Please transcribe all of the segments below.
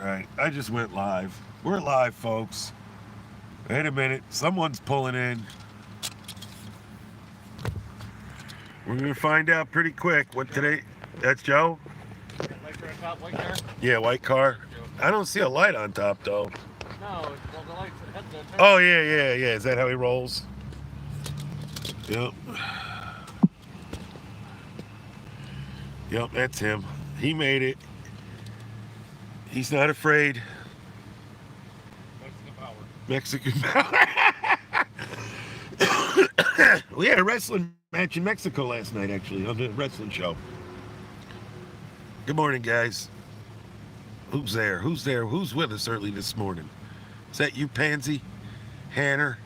right. I just went live. We're live, folks. Wait a minute. Someone's pulling in. We're going to find out pretty quick what today... That's Joe? White car? Yeah, white car. I don't see a light on top, though. No, the lights... Oh, yeah. Is that how he rolls? Yep. Yep, that's him. He made it. He's not afraid. Mexican power. We had a wrestling match in Mexico last night, actually, on the wrestling show. Good morning, guys. Who's there? Who's with us early this morning? Is that you, Pansy? Hanner?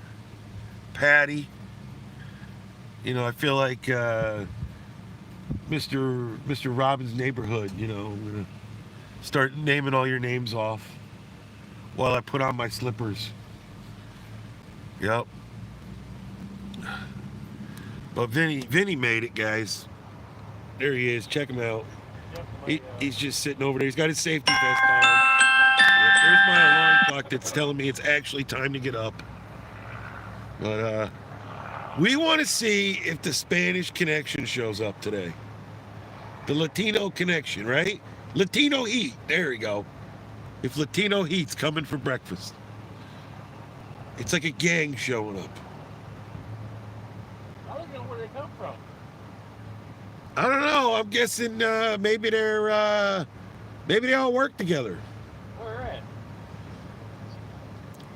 Patty? You know, I feel like Mr. Robbins' Neighborhood, you know, I'm going to start naming all your names off while I put on my slippers. Yep. But Vinny made it, guys. There he is. Check him out. He's just sitting over there. He's got his safety vest on. There's my alarm clock that's telling me it's actually time to get up. But we want to see if the Spanish connection shows up today. The Latino connection, right? Latino heat. There we go. If Latino heat's coming for breakfast. It's like a gang showing up. I don't know where they come from. I don't know. I'm guessing maybe they all work together. Where at?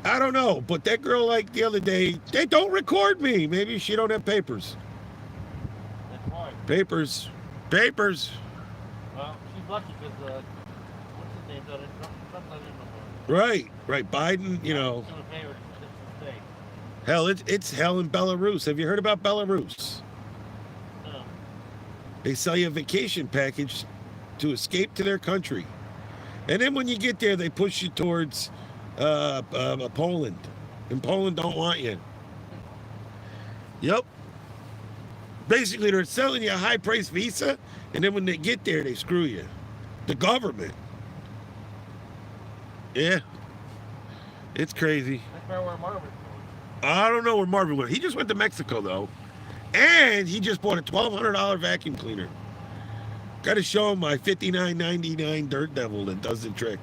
I don't know. But that girl, like the other day, they don't record me. Maybe she don't have papers. That's why. Papers. Well, she's lucky because what's his name? Trump's not in no more. Right. Biden, you know. She's gonna pay her to stay. Hell, it's hell in Belarus. Have you heard about Belarus? No. They sell you a vacation package to escape to their country. And then when you get there, they push you towards Poland. And Poland don't want you. Yep. Basically, they're selling you a high-priced visa, and then when they get there, they screw you. The government. Yeah. It's crazy. That's where Marvin's going. I don't know where Marvin went. He just went to Mexico, though. And he just bought a $1,200 vacuum cleaner. Got to show him my $59.99 Dirt Devil that does the trick.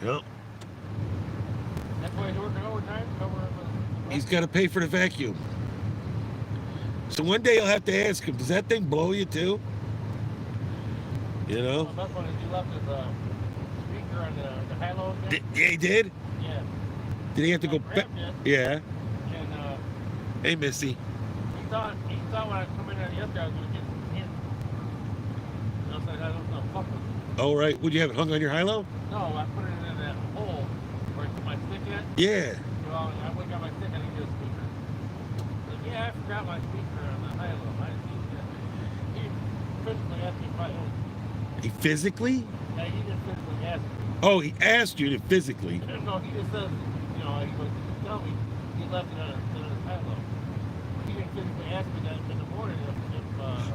Yep. That's why he's working overtime to cover up. He's got to pay for the vacuum. So one day you'll have to ask him, does that thing blow you too? You know? Well, that's when he left his speaker on the high-low thing. Yeah, he did? Yeah. Did he have to go back? Yeah. And Hey, Missy. he thought when I come in there yesterday I was going to get some hint. And I said, I don't know, fuck with it. Oh, right. Would you have it hung on your high-low? No, I put it in that hole where I put my stick in. Yeah. Well, I went got my stick and I get a speaker. Like, yeah, I forgot my speaker on the high-low. I didn't see that. He physically asked me if I owned it. He physically? Yeah, he didn't physically ask me. Oh, he asked you to physically. No, he just says, you know, he goes, tell me he left it on his high-low. He didn't physically ask me that in the morning if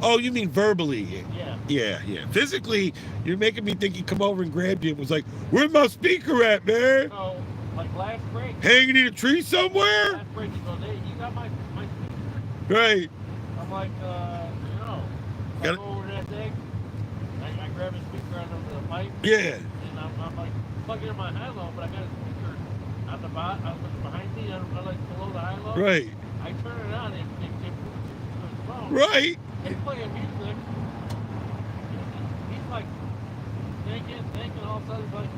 Oh, you mean verbally? Yeah. Yeah. Physically, you're making me think he come over and grabbed you and was like, "Where's my speaker at, man? So, like last break. Hanging in a tree somewhere?" Last break, he goes, hey, you got my speaker? Right. I'm like, no. I Got go over to that thing. I grab his speaker under the pipe. Yeah. And I'm like, plug it in my high-low, but I got a speaker on the bottom, behind me, like below the high-low. Right. I turn it on and it moves to his phone. Right. He's playing music. He's like thinking all of a sudden he's like,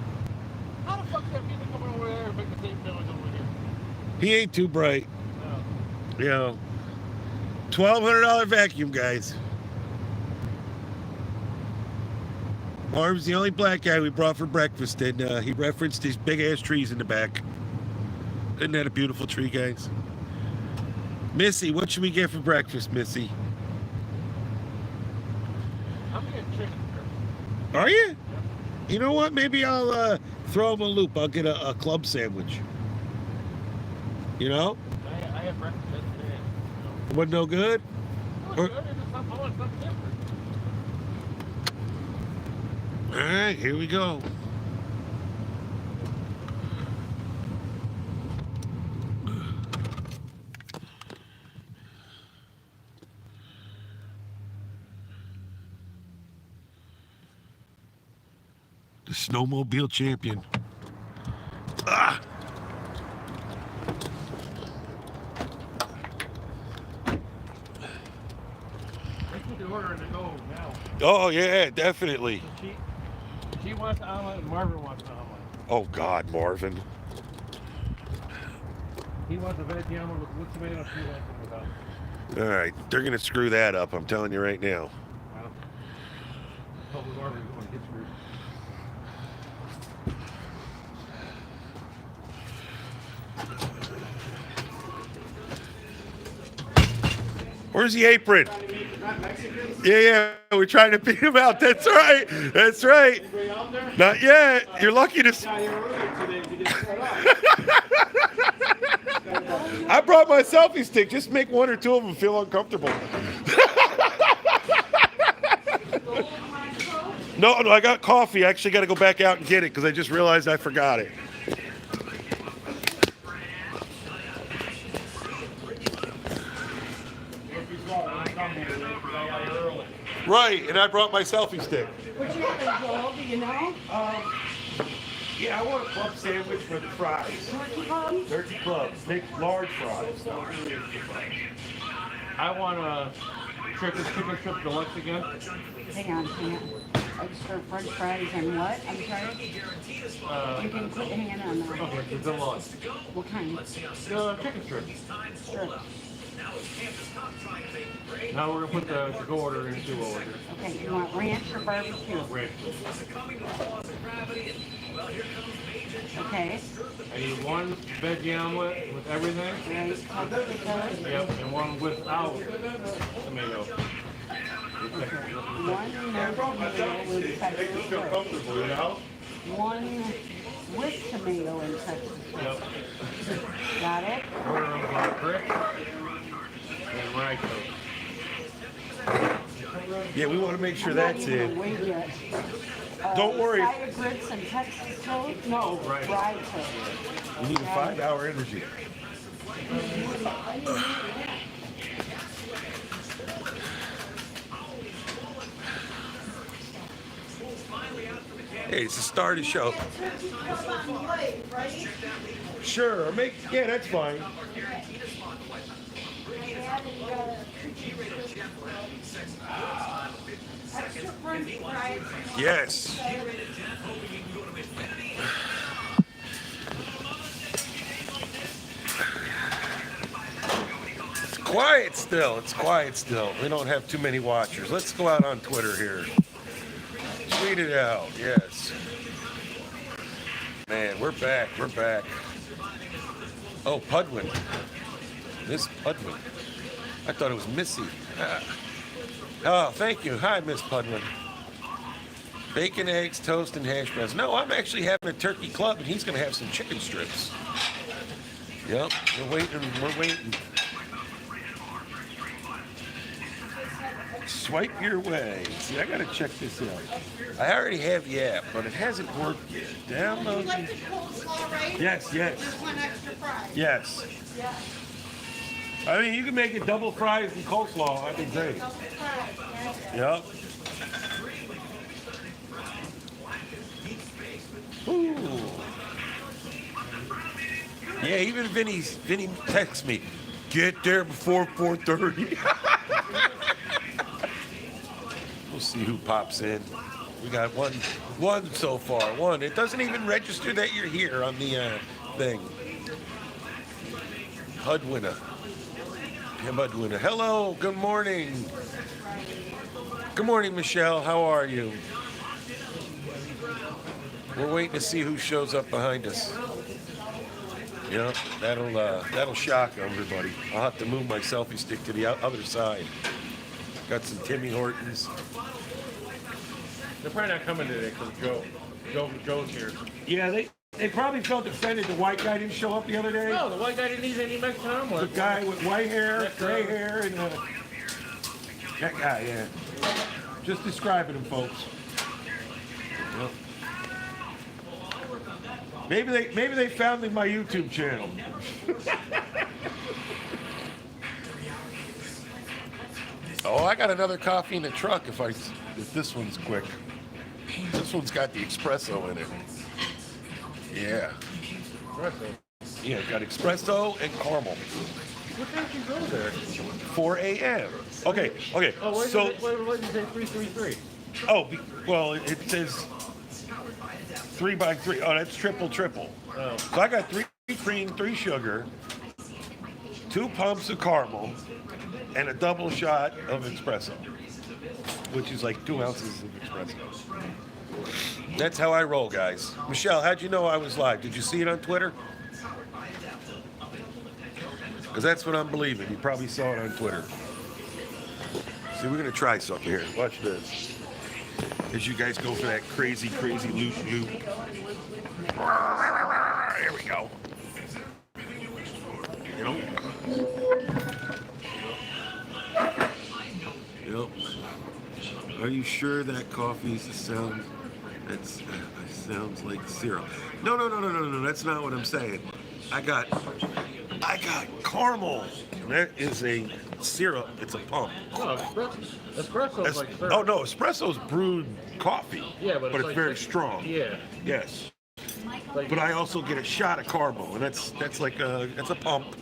how the fuck is that music coming over there and making the same noise over here? He ain't too bright. No. You know. $1,200 vacuum, guys. Marv's the only black guy we brought for breakfast, and he referenced these big-ass trees in the back. Isn't that a beautiful tree, guys? Missy, what should we get for breakfast, Missy? I'm getting chicken strips. Are you? Yep. You know what? Maybe I'll throw him a loop. I'll get a club sandwich. You know? I had breakfast yesterday. Wasn't no good? It was good. It was something, I want something different. All right, here we go. The snowmobile champion. Ah! Let's put the order in the go now. Oh, yeah, definitely. She wants the omelet and Marvin wants the omelet. Oh, God, Marvin. He wants a veggie omelet with tomato. She wants it without. All right, they're going to screw that up, I'm telling you right now. Well, hopefully Marvin's going to get screwed. Where's the apron? Yeah, we're trying to beat him out. That's right. That's right. Not yet. You're lucky to. I brought my selfie stick. Just make one or two of them feel uncomfortable. No, I got coffee. I actually got to go back out and get it because I just realized I forgot it. Right, and I brought my selfie stick. What you having, Joel? Do you know? Yeah, I want a club sandwich with fries. Turkey clubs? Turkey clubs, big, large fries. I want a chicken strip deluxe again. Hang on. Extra french fries and what? I'm sorry? You can quit hanging on there. Okay, the deluxe. What kind? Chicken strip. Sure. Now we're going to put the to-go order into order. Okay, you want ranch or barbecue? Ranch. Okay. I need one veggie omelet with everything. Right. Potatoes. Yep, and one without tomato. One tomato with Texas toast. One with tomato and Texas toast. Yep. Got it? Order of brick and rye toast. Yeah, we want to make sure that's I'm not even in. awake yet. Don't worry. Cider grits and Texas toast? No, Right. rye toast. We need a 5-hour energy. Hey, it's the start of the show. Sure, yeah, that's fine. Yes. It's quiet still. It's quiet still. We don't have too many watchers. Let's go out on Twitter here. Tweet it out. Yes. Man, we're back. We're back. Oh, Pudwin. Miss Pudwin. I thought it was Missy. Oh, thank you. Hi, Miss Pudwin. Bacon, eggs, toast, and hash browns. No, I'm actually having a turkey club, and he's going to have some chicken strips. Yep, we're waiting. We're waiting. Swipe your way. See, I got to check this out. I already have the app, but it hasn't worked yet. Download. Would you like the coleslaw, right? Yes, yes, Just one extra fry. yes. Yeah. I mean, you can make it double fries and coleslaw. I can say. Double fries, yeah. Yep. Ooh. Yeah, even Vinny texts me, get there before 4:30. We'll see who pops in. We got one so far. One. It doesn't even register that you're here on the thing. Hudwinner. Hudwinner. Hello. Good morning. Good morning, Michelle. How are you? We're waiting to see who shows up behind us. Yeah, that'll shock everybody. I'll have to move my selfie stick to the other side. Got some Timmy Hortons. They're probably not coming today because Joe's here. Yeah, they probably felt offended the white guy didn't show up the other day. No, the white guy didn't need any Mexican The omelet. guy with white hair, gray hair, and that guy, yeah. Just describing him, folks. Yep. Maybe they found me my YouTube channel. Oh, I got another coffee in the truck if this one's quick. This one's got the espresso in it. Yeah. Yeah, it got espresso and caramel. What time did you go there? 4 a.m. Okay. Oh, why So, did you say 333? well, it says 3 by 3. Oh, that's triple. Oh. So I got 3 cream, 3 sugar, 2 pumps of caramel, and a double shot of espresso, which is like 2 ounces of espresso. That's how I roll, guys. Michelle, how'd you know I was live? Did you see it on Twitter? Because that's what I'm believing. You probably saw it on Twitter. See, we're going to try something here. Watch this. As you guys go for that crazy loop. Here we go. You know? Yep. Are you sure that coffee is the sound? It sounds like syrup. No. That's not what I'm saying. I got caramel. That is a syrup. It's a pump. Oh, espresso's like syrup. Oh no, espresso's brewed coffee. Yeah, but it's like very strong. Yeah. Yes. Like, But I also get a shot of caramel, and that's like that's a pump.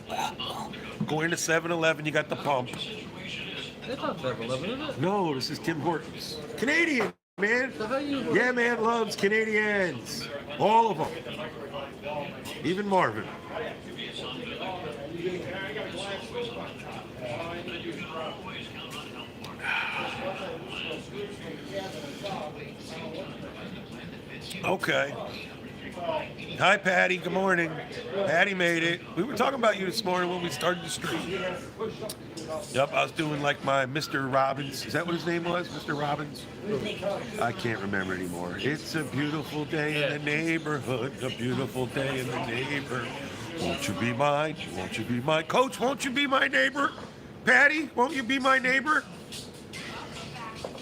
Go into 7-Eleven, you got the pump. It's not 7-Eleven, is it? No, this is Tim Hortons. Canadian, man. So how you... Yeah, man, loves Canadians. All of them. Even Marvin. Okay. Hi, Patty. Good morning. Patty made it. We were talking about you this morning when we started the stream. Yep, I was doing like my Mr. Robbins. Is that what his name was? Mr. Robbins? I can't remember anymore. It's a beautiful day in the neighborhood. A beautiful day in the neighborhood. Won't you be mine? Won't you be mine? Coach, won't you be my neighbor? Patty, won't you be my neighbor?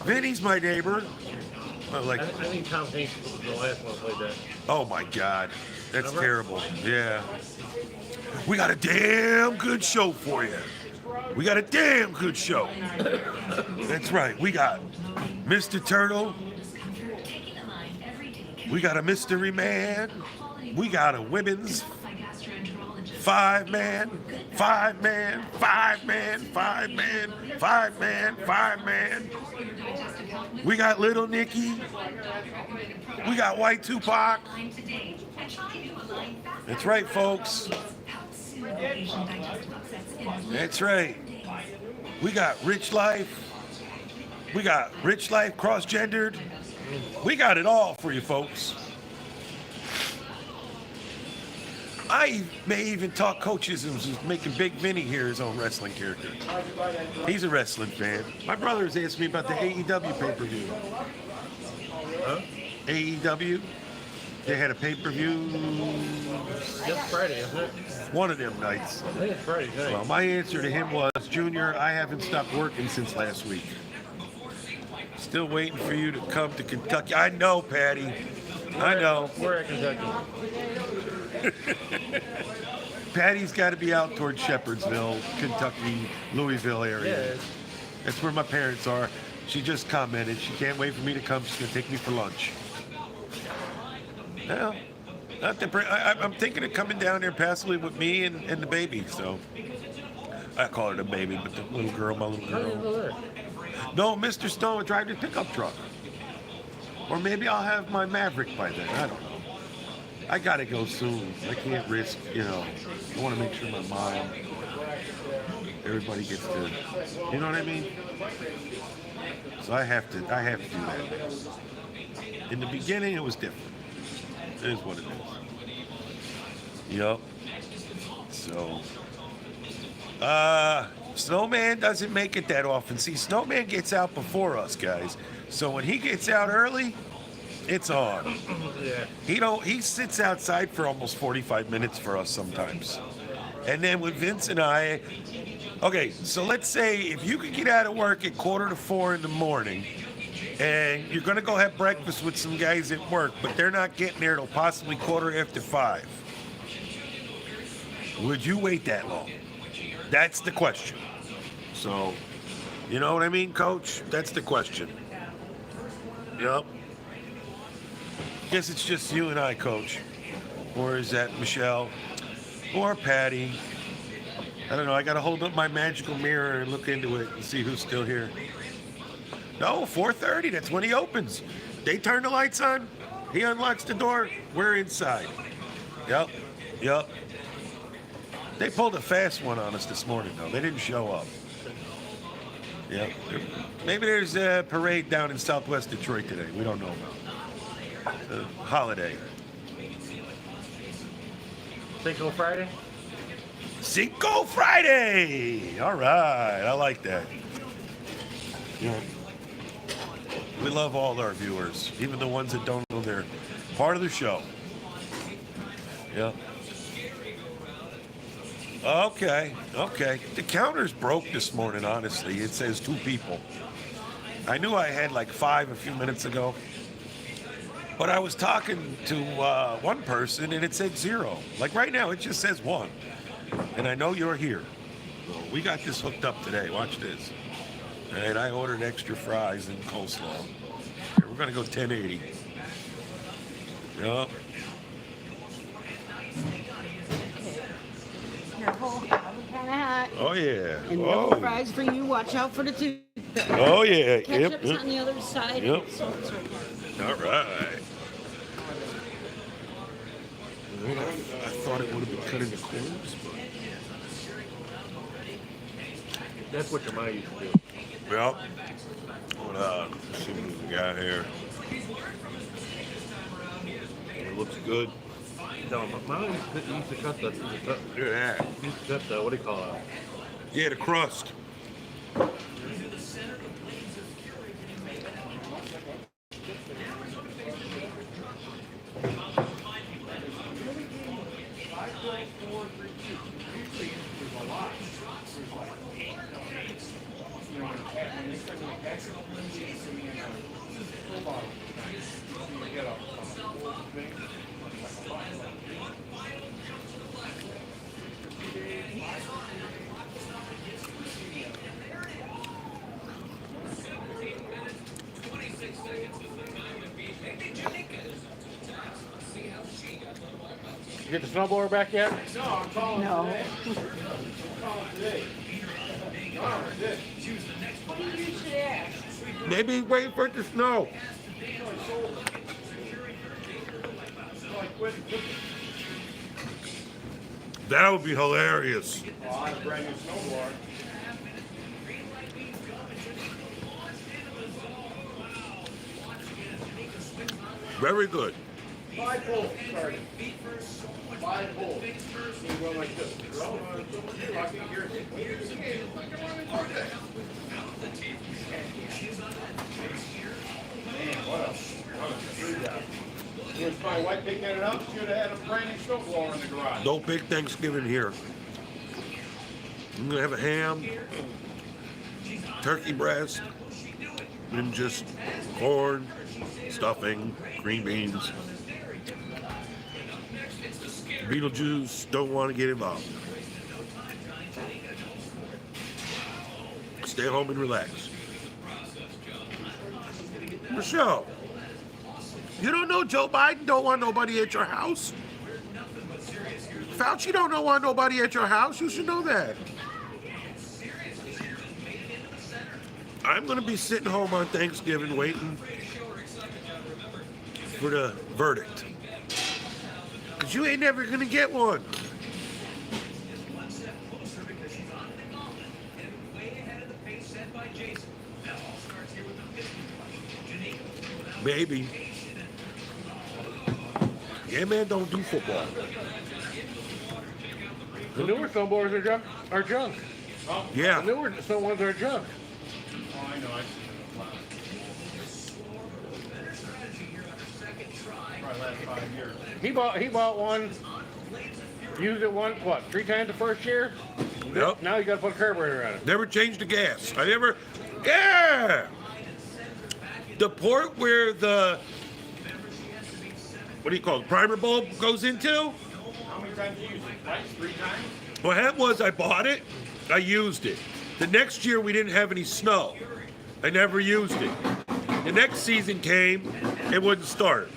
Vinny's my neighbor. I think Tom Hanks was the last one who played that. Oh my God, that's terrible. Yeah. We got a damn good show for you. We got a damn good show. That's right. We got Mr. Turtle. We got a Mystery Man. We got a women's 5-man. We got Little Nicky. We got White Tupac. That's right, folks. That's right. We got Rich Life. We got Rich Life cross-gendered. We got it all for you, folks. I may even talk coachisms of making Big Vinny here his own wrestling character. He's a wrestling fan. My brother has asked me about the AEW pay-per-view. Huh? AEW? They had a pay-per-view It's Friday, isn't it? one of them nights. I think it's Friday night. Well, my answer to him was, Junior, I haven't stopped working since last week. Still waiting for you to come to Kentucky. I know, Patty. I know. We're at Kentucky. Patty's got to be out towards Shepherdsville, Kentucky, Louisville area. Yeah. That's where my parents are. She just commented. She can't wait for me to come. She's going to take me for lunch. Well, I'm thinking of coming down there possibly with me and the baby. So I call her the baby, but the little girl, my little How do you girl. go there? No, Mr. Stone will drive the pickup truck. Or maybe I'll have my Maverick by then. I don't know. I gotta go soon. I can't risk, I want to make sure my mom, everybody gets to, you know what I mean? So I have to do that. In the beginning, it was different. It is what it is. Yep. So, Snowman doesn't make it that often. See, Snowman gets out before us, guys. So when he gets out early, it's on. Yeah. He sits outside for almost 45 minutes for us sometimes. And then with Vince and I, okay, so let's say if you could get out of work at 3:45 in the morning, and you're gonna go have breakfast with some guys at work, but they're not getting there till possibly 5:15. Would you wait that long? That's the question. So, you know what I mean, Coach? That's the question. Yep. guess it's just you and I, Coach. Or is that Michelle? Or Patty? I don't know. I got to hold up my magical mirror and look into it and see who's still here. No, 4:30. That's when he opens. They turn the lights on. He unlocks the door. We're inside. Yep. Yep. They pulled a fast one on us this morning, though. They didn't show up. Yep. Maybe there's a parade down in Southwest Detroit today. We don't know about. A holiday. Cinco Friday? Cinco Friday! All right. I like that. Yeah. We love all our viewers, even the ones that don't know they're part of the show. Yep. Okay. The counter's broke this morning, honestly. It says 2 people. I knew I had like 5 a few minutes ago. But I was talking to one person and it said 0. Like right now, it just says 1. And I know you're here. So we got this hooked up today. Watch this. All right, I ordered extra fries and coleslaw. Here, we're going to go 1080. Yep. Careful, oven kind of hot. Oh, yeah. And no fries for you. Watch out for the toothpick. Oh, yeah. Ketchup's on the other side. Yep. Salt's right there. All right. I thought it would have been cut into quarters, but... That's what your mom used to do. Well, let's see what we got here. It looks good. No, mom used to cut the, Look at that. used to cut the, what do you call it? Yeah, the crust. You get the snowblower back yet? No. Maybe he's waiting for it to snow. That would be hilarious. Very good. 5 holes started. 5 holes. You go like this. Man, what a good job. Here's my wife picking it up. Should have had a brand new snowblower in the garage. No big Thanksgiving here. I'm gonna have a ham, turkey breast, and just corn, stuffing, green beans. Beetlejuice don't want to get involved. Stay home and relax. Michelle, you don't know Joe Biden don't want nobody at your house? Fauci don't want nobody at your house. You should know that. I'm going to be sitting home on Thanksgiving waiting for the verdict. Because you ain't never going to get one. Maybe. Yeah, man, don't do football. The newer snowblowers are junk. Yeah. The newer snow ones are junk. Oh, I know. Probably last 5 years. He bought one, used it 3 times the first year? Yep. Now you gotta put a carburetor on it. Never changed the gas. Yeah! The port where the, what do you call it, primer bulb goes into? How many times did you use it? Twice? 3 times? What happened was I bought it, I used it. The next year we didn't have any snow. I never used it. The next season came, it wouldn't start.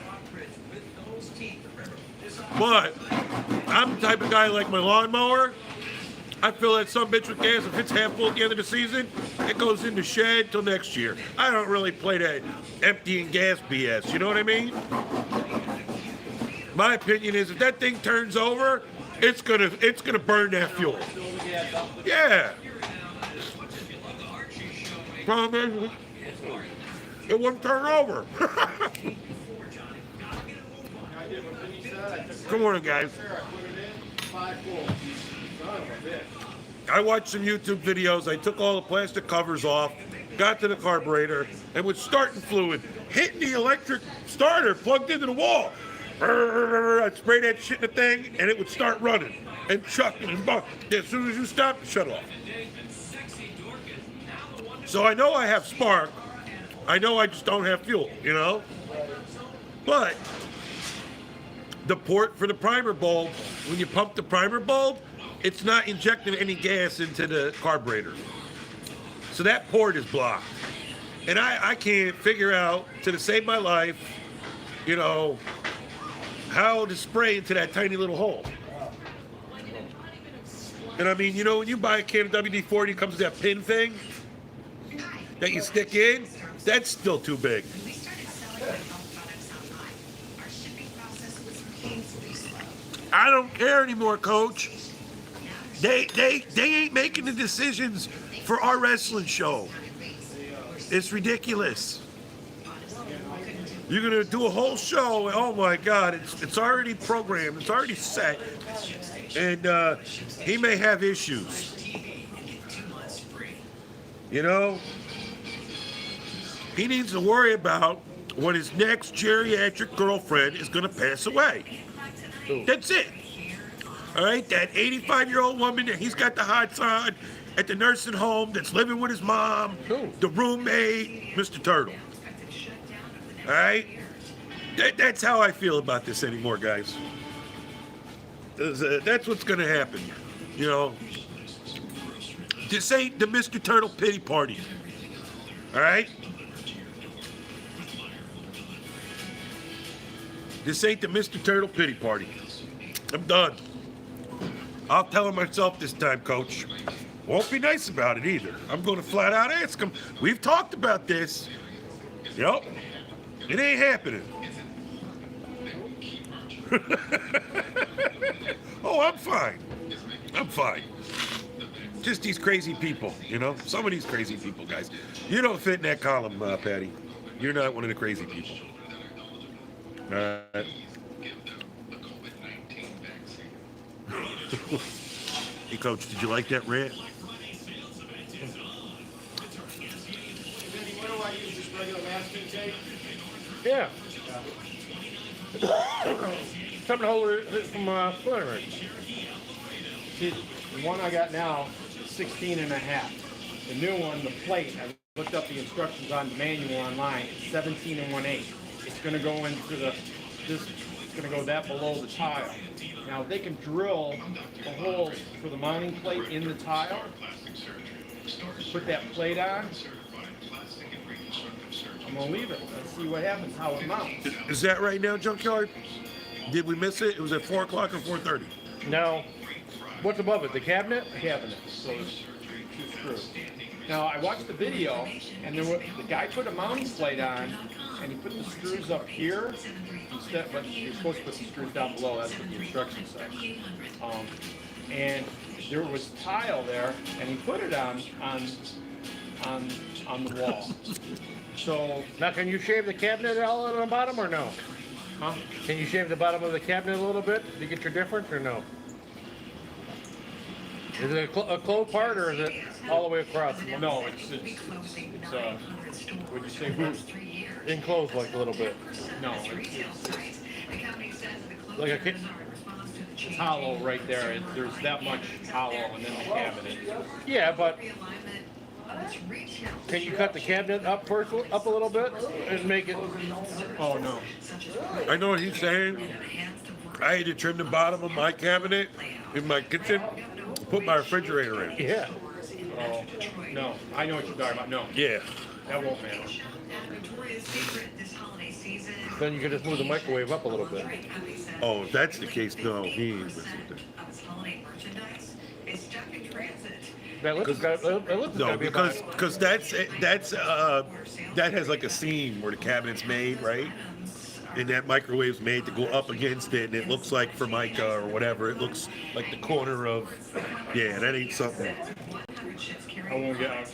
But I'm the type of guy like my lawnmower. I fill that some bitch with gas. If it's half full at the end of the season, it goes in the shed till next year. I don't really play that emptying gas BS. You know what I mean? My opinion is if that thing turns over, it's gonna burn that fuel. Yeah. Problem is, it wouldn't turn over. Good morning, guys. I watched some YouTube videos. I took all the plastic covers off, got to the carburetor, and with starting fluid, hitting the electric starter plugged into the wall. I'd spray that shit in the thing, and it would start running and chucking and bucking. As soon as you stop, it shut off. So I know I have spark. I know I just don't have fuel, you know? But the port for the primer bulb, when you pump the primer bulb, it's not injecting any gas into the carburetor. So that port is blocked. And I can't figure out, to save my life, you know, how to spray into that tiny little hole. And I mean, you know, when you buy a can of WD-40, it comes with that pin thing that you stick in, that's still too big. I don't care anymore, Coach. They ain't making the decisions for our wrestling show. It's ridiculous. You're gonna do a whole show. Oh my God! It's already programmed. It's already set, and he may have issues. You know, he needs to worry about when his next geriatric girlfriend is gonna pass away. That's it. All right, that 85-year-old woman that he's got the hots on at the nursing home that's living with his mom, the roommate, Mr. Turtle. All right? That's how I feel about this anymore, guys. That's what's going to happen. You know, this ain't the Mr. Turtle pity party. All right? This ain't the Mr. Turtle pity party. I'm done. I'll tell him myself this time, Coach. Won't be nice about it either. I'm going to flat out ask him. We've talked about this. Yep. It ain't happening. Oh, I'm fine. I'm fine. Just these crazy people, you know? Some of these crazy people, guys. You don't fit in that column, Patty. You're not one of the crazy people. All right. Hey, Coach, did you like that rant? Yeah. Something to hold it from fluttering. See, the one I got now is 16 and a half. The new one, the plate, I looked up the instructions on the manual online, it's 17 and 1/8. It's going to go into it's going to go that below the tile. Now, they can drill the holes for the mounting plate in the tile, put that plate on. I'm going to leave it. Let's see what happens, how it mounts. Is that right now, Junkyard? Did we miss it? It was at 4 o'clock or 4:30? No. What's above it? The cabinet? Cabinet. So it's 2 screws. Now, I watched the video, and the guy put a mounting plate on, and he put the screws up here instead, but you're supposed to put the screws down below. That's what the instructions say. And there was tile there, and he put it on the wall. So Now, can you shave the cabinet all on the bottom or no? huh? Can you shave the bottom of the cabinet a little bit to get your difference or no? Is it a closed part or is it all the way across? No, it's would you say who's? Enclosed like a little bit. No, it's Like a kit. hollow right there. There's that much hollow, and then the cabinet. Yeah, but can you cut the cabinet up first, up a little bit and make it? Oh no. I know what he's saying. I had to trim the bottom of my cabinet in my kitchen, put my refrigerator in. Yeah. Oh no. I know what you're talking about. No, Yeah. that won't matter. Then you can just move the microwave up a little bit. Oh, if that's the case, no, he ain't listening to That lip has got, that lip has No, got to be about, because that has like a seam where the cabinet's made, right? And that microwave's made to go up against it, and it looks like Formica or whatever. It looks like the corner of, yeah, that ain't something. I won't get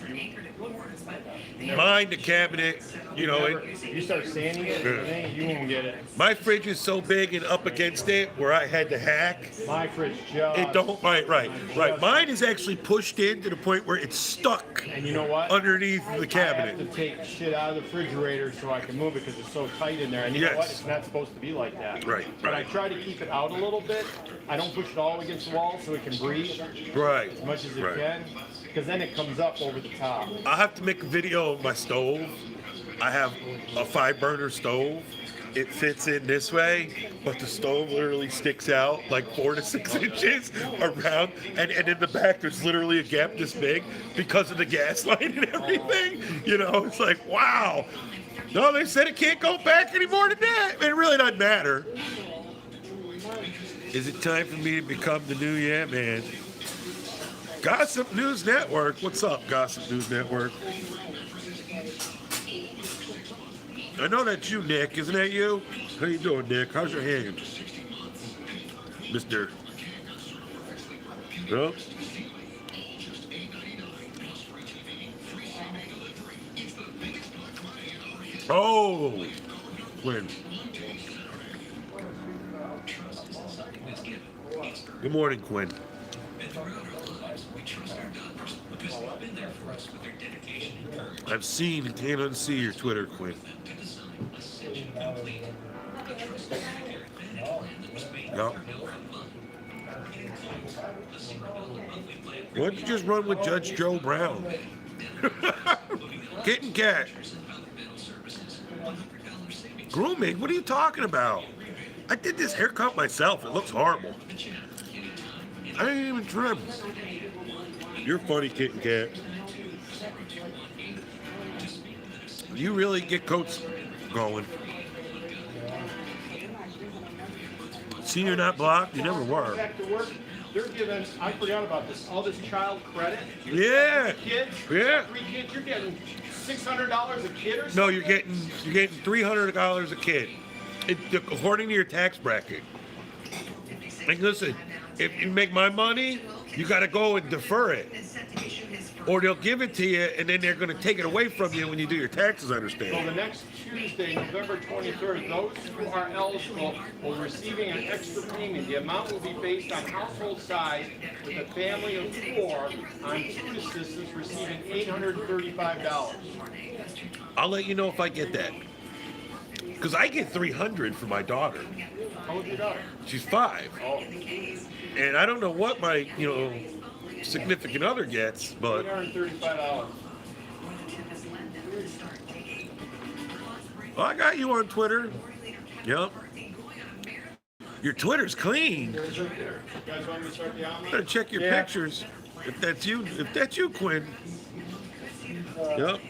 Mine, the cabinet, you know, you start sanding it, you won't get it. my fridge is so big and up against it where I had to hack. My fridge just. It don't, right. Mine is actually pushed in to the point where it's stuck And you know what? underneath the I have cabinet. to take shit out of the refrigerator so I can move it because it's so tight in there. And you know what? Yes. It's not supposed to be like that. Right, But I right. try to keep it out a little bit. I don't push it all against the wall so it can breathe Right. as much as it Right. can. Because then it comes up over the top. I have to make a video of my stove. I have a 5-burner stove. It fits in this way, but the stove literally sticks out like 4 to 6 inches around, and in the back there's literally a gap this big because of the gas line and everything. You know, it's like, wow. No, they said it can't go back any more than that. It really doesn't matter. Is it time for me to become the new man? Gossip News Network. What's up, Gossip News Network? I know that's you, Nick. Isn't that you? How you doing, Nick? How's your hand? Mr. Well, oh, Quinn. Good morning, Quinn. I've seen and can't unsee your Twitter, Quinn. Yep. Why don't you just run with Judge Joe Brown? Kitten cat. Grooming? What are you talking about? I did this haircut myself. It looks horrible. I didn't even trim. You're funny, kitten cat. You really get coats going. See, you're not blocked. You never were. Back to work. They're giving, I forgot about this, all this child credit. Yeah. Kids, Yeah. 3 kids, you're getting $600 a kid or something? No, you're getting $300 a kid, according to your tax bracket. And listen, if you make my money, you got to go and defer it, or they'll give it to you, and then they're going to take it away from you when you do your taxes. I So understand. the next Tuesday, November 23rd, those who are eligible will be receiving an extra payment. The amount will be based on household size, with a family of 4 on food assistance receiving $835. I'll let you know if I get that, because I get $300 for my daughter. How old is your daughter? She's 5, Oh, and I don't know what my significant other gets, but $835. well, I got you on Twitter. Yep. Your Twitter's clean. You guys want me to start the omelet? Better check your Yeah. pictures. If that's you, Quinn. Yep.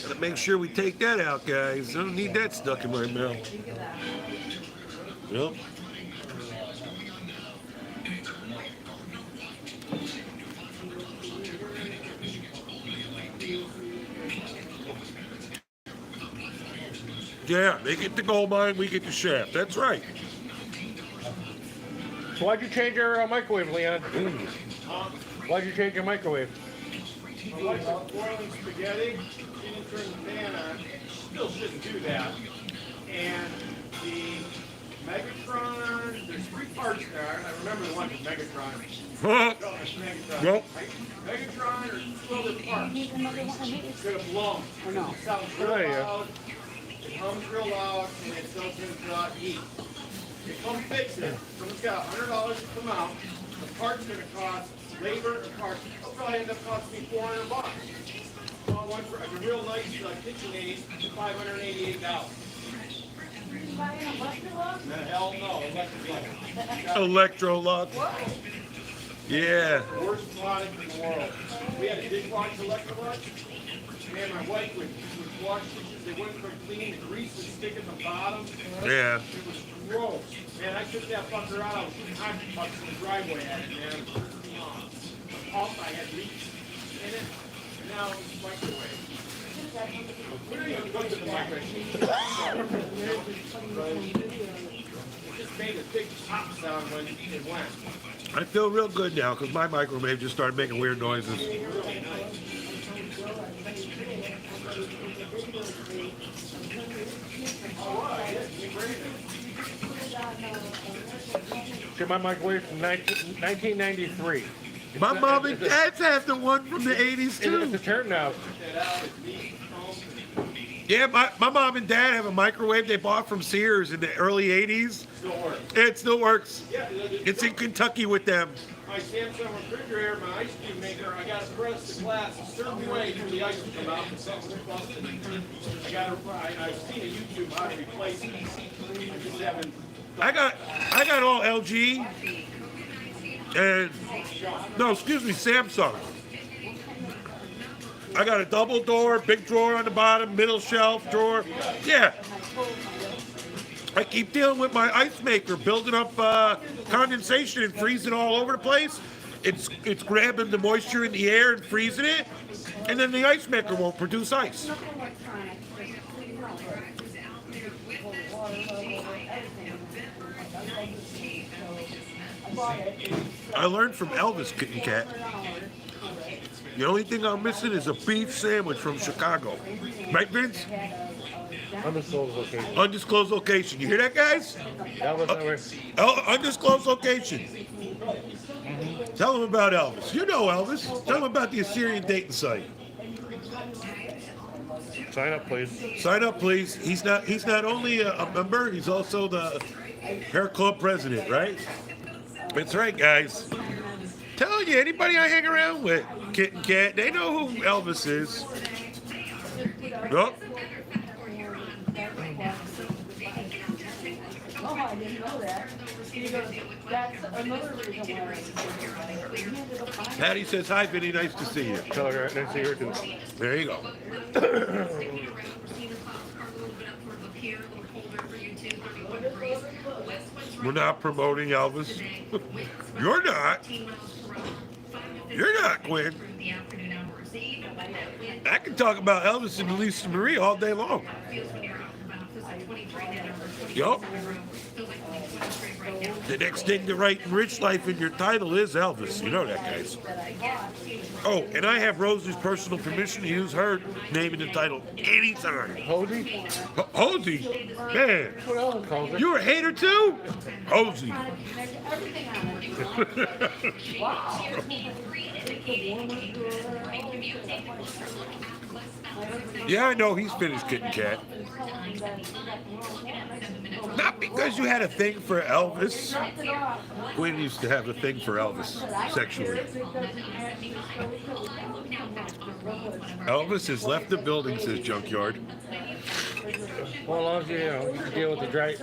Gotta make sure we take that out, guys. I don't need that stuck in my mouth. Yep. Yeah, they get the gold mine, we get the shaft. That's right. So why'd you change your microwave, Leon? Why'd you change your microwave? My wife was boiling spaghetti. She didn't turn the pan on. Still shouldn't do that. And the Megatron, there's 3 parts there. I remember the one with Megatron. Huh? No, it's Megatron. Nope. Megatron or 2 other parts. Need another one of these? Could have blown. Or no? It sounds real Oh, yeah. loud. It hums real loud, and it doesn't heat. You come fix it. Someone's got $100 to come out. The part's gonna cost labor and parts. It'll probably end up costing me $400. So I went for a real nice KitchenAid, $588. The hell no, Electrolux. Electrolux. Yeah. Worst product in the world. We had a dishwasher Electrolux. Man, my wife would wash dishes. They wouldn't quite clean. The grease would stick at the bottom. Yeah. It was gross. Man, I took that fucker out. I was shooting hockey pucks in the driveway at it, man. It pissed me off. The pump, I had leaks in it. And now it's microwave. When are you going to go to the microwave? It just made a big pop sound when it went. I feel real good now because my microwave just started making weird noises. Get my microwave from 1993. My mom and dad's have the one from the 80s It's too. a turnout. Yeah, my mom and dad have a microwave they bought from Sears in the early 80s. It still works. It's in Kentucky with them. My Samsung refrigerator, my ice cube maker, I got to press the glass a certain way for the ice to come out and something busted. I've seen a YouTube how to replace it. I just haven't. I got all LG and no, excuse me, Samsung. I got a double door, big drawer on the bottom, middle shelf drawer. Yeah. I keep dealing with my ice maker, building up condensation and freezing all over the place. It's grabbing the moisture in the air and freezing it, and then the ice maker won't produce ice. I learned from Elvis, Kitten Cat. The only thing I'm missing is a beef sandwich from Chicago. Right, Vince? Undisclosed location. Undisclosed location. You hear that, guys? Undisclosed location. Tell them about Elvis. You know Elvis. Tell them about the Assyrian dating site. Sign up, please. Sign up, please. He's not only a member, he's also the Hair Club president, right? That's right, guys. Telling you, anybody I hang around with, Kitten Cat, they know who Elvis is. Nope. Oh, I didn't know that. That's another reason why. Patty says, hi, Vinny, nice to see you. Tell her, nice to see her too. There you go. We're not promoting Elvis. You're not. You're not, Gwen. I can talk about Elvis and Lisa Marie all day long. Yup. The next thing to write in Rich Life in your title is Elvis. You know that, guys. Oh, and I have Rose's personal permission to use her name in the title anytime. Hosey? Hosey? Man, What else calls it? you a hater too? Hosey. Yeah, I know he's finished, Kitten Cat. Not because you had a thing for Elvis. Gwen used to have a thing for Elvis sexually. Elvis has left the building, says Junkyard. Well, as long as you can deal with the dry.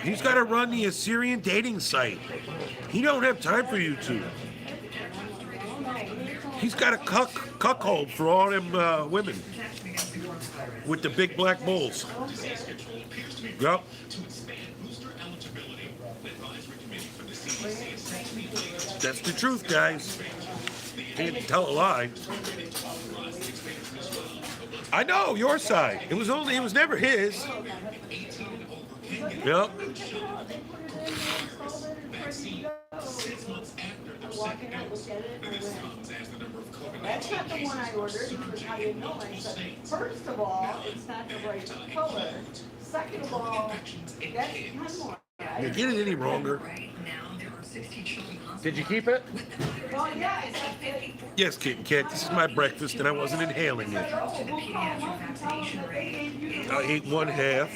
He's got to run the Assyrian dating site. He don't have time for you two. He's got a cuckold for all them women with the big black bulls. Yep. That's the truth, guys. Can't tell a lie. I know your side. It was never his. Yep. That's not the one I ordered. He was, I didn't know. I said, first of all, it's not the right color. Second of all, that's one more. You get it any wronger? Did you keep it? Well, yeah, it's like, Yes, Kitten Cat. This is my breakfast, and I wasn't inhaling it. I ate one half,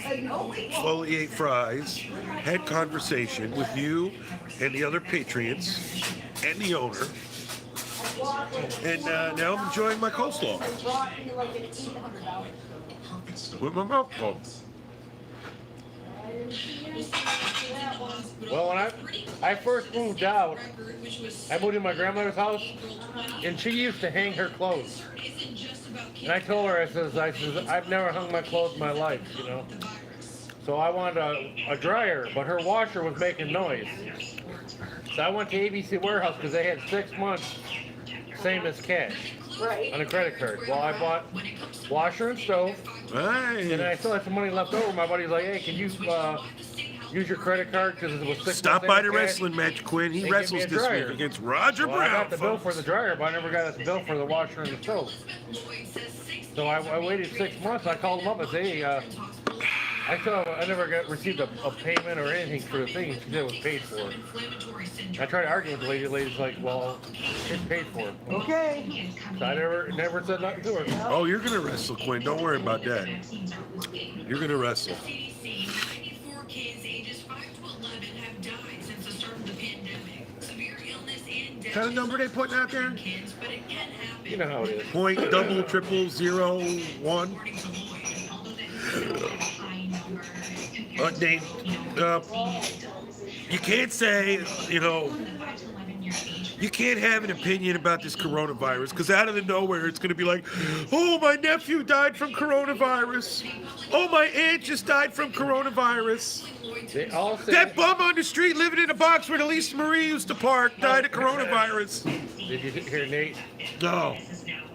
slowly ate fries, had conversation with you and the other patrons and the owner, and now I'm enjoying my coleslaw brought me like an $800. with my mouth full. didn't see you for that one. Well, when I first moved out, I moved to my grandmother's house, and she used to hang her clothes. And I told her, I says, I've never hung my clothes in my life, you know. So I wanted a dryer, but her washer was making noise. So I went to ABC Warehouse because they had 6 months, same as cash, Right. on a credit card. Well, I bought washer and stove, and then I still had some money left over. My buddy's like, hey, can you use your credit card because it was 6 Stop months by same the as cash? wrestling match, Quinn. He They give me wrestles a this dryer. week against Roger Well, I Brown. got the bill for folks. the dryer, but I never got the bill for the washer and the stove. So I waited 6 months. I called them up and said, hey, I never received a payment or anything for the thing. She said it was paid for. I tried to argue with the lady. The lady's like, well, it's paid for. Okay. So I never said nothing to her. Oh, you're gonna wrestle, Quinn. Don't worry about that. You're gonna wrestle. What kind of number they putting out there? You know how it is. Point double triple 01. Name. You can't say, you know, you can't have an opinion about this coronavirus because out of the nowhere it's going to be like, oh, my nephew died from coronavirus. Oh, my aunt just died from coronavirus. They all say, That bum on the street living in a box where Elisa Marie used to park died of coronavirus. did you hear Nate? No.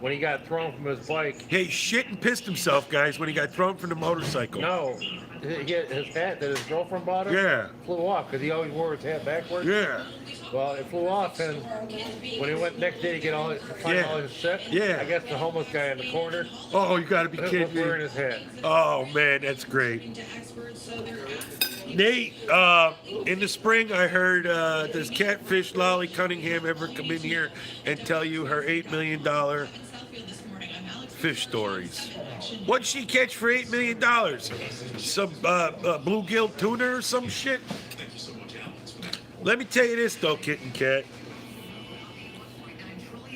When he got thrown from his bike? Hey, shit and pissed himself, guys, when he got thrown from the motorcycle. No. His hat that his girlfriend bought him Yeah. flew off because he always wore his hat backwards. Yeah. Well, it flew off, and when he went next day to get all his set, Yeah. I guess the homeless guy in the corner Oh, you gotta be was kidding wearing me. his hat. Oh, man, that's great. Nate, in the spring I heard, does Catfish Lolly Cunningham ever come in here and tell you her $8 million fish stories? What'd she catch for $8 million? Some bluegill tuna or some shit? Let me tell you this though, Kitten Cat.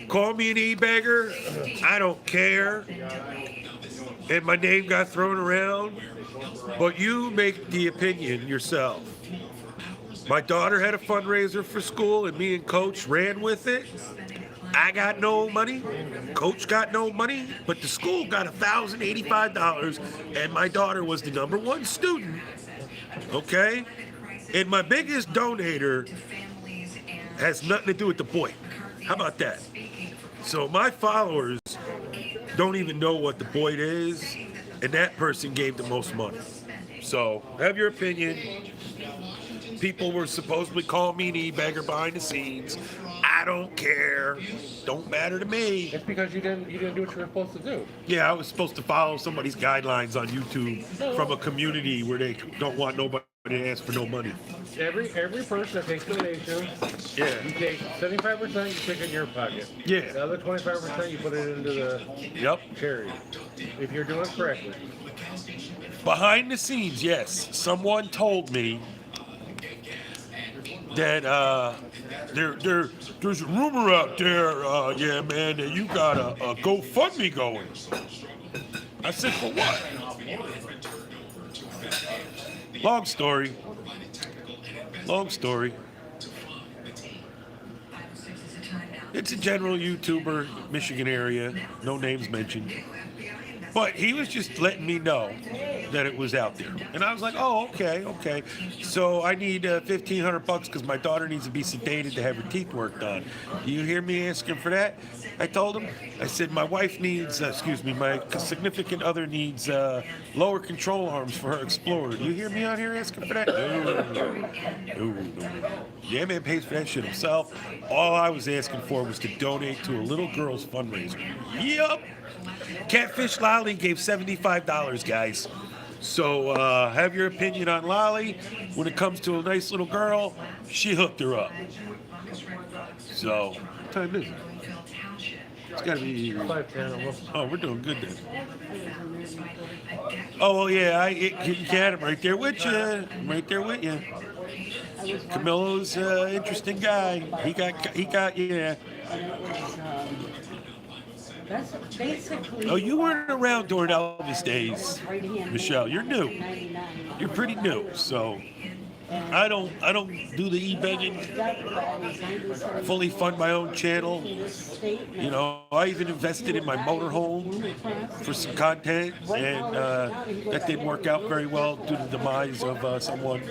Call me an e-bagger, I don't care. And my name got thrown around, but you make the opinion yourself. My daughter had a fundraiser for school and me and Coach ran with it. I got no money, Coach got no money, but the school got $1,085 and my daughter was the #1 student, okay? And my biggest donator has nothing to do with the point. How about that? So my followers don't even know what the point is, and that person gave the most money. So have your opinion. People were supposedly calling me an e-bagger behind the scenes. I don't care. Don't matter to me. It's because you didn't do what you were supposed to do. Yeah, I was supposed to follow somebody's guidelines on YouTube from a community where they don't want nobody to ask for no money. Every person that takes donations, Yeah. you take 75%, you stick it in your pocket. Yeah. The other 25%, you put it into the Yep. charity. If you're doing it correctly. Behind the scenes, yes. Someone told me that there's a rumor out there, yeah, man, that you got a GoFundMe going. I said, for what? Long story. It's a general YouTuber, Michigan area, no names mentioned. But he was just letting me know that it was out there. And I was like, oh, okay. So I need $1,500 because my daughter needs to be sedated to have her teeth worked on. Do you hear me asking for that? I told him, I said, my wife needs, my significant other needs lower control arms for her Explorer. Do you hear me out here asking for that? No. Yeah, man pays for that shit himself. All I was asking for was to donate to a little girl's fundraiser. Yup. Catfish Lolly gave $75, guys. So have your opinion on Lolly. When it comes to a nice little girl, she hooked her up. So, what time is it? It's gotta be 5:10 almost. Oh, we're doing good then. Oh, well, yeah, Kitten Cat, I'm right there with you. I'm right there with you. Camilo's interesting guy. He got, yeah. That's basically. Oh, you weren't around during Elvis days, Michelle. You're new. You're pretty new, so I don't do the e-begging. Fully fund my own channel. You know, I even invested in my motorhome for some content, and that didn't work out very well due to the demise of someone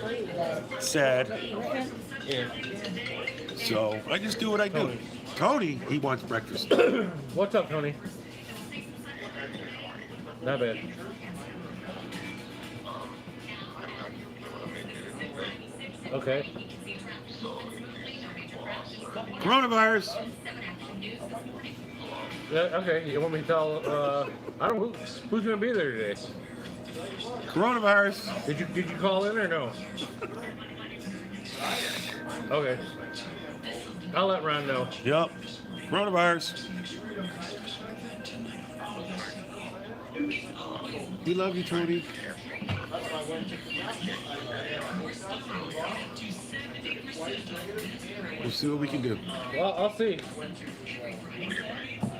sad. So I just do what I do. Tony, he wants breakfast. What's up, Tony? Not bad. Okay. Coronavirus. Yeah, okay. You want me to tell? I don't know who's gonna be there today. Coronavirus. Did you call in or no? Okay. I'll let Ron know. Yep. Coronavirus. We love you, Tony. We'll see what we can do. Well, I'll see.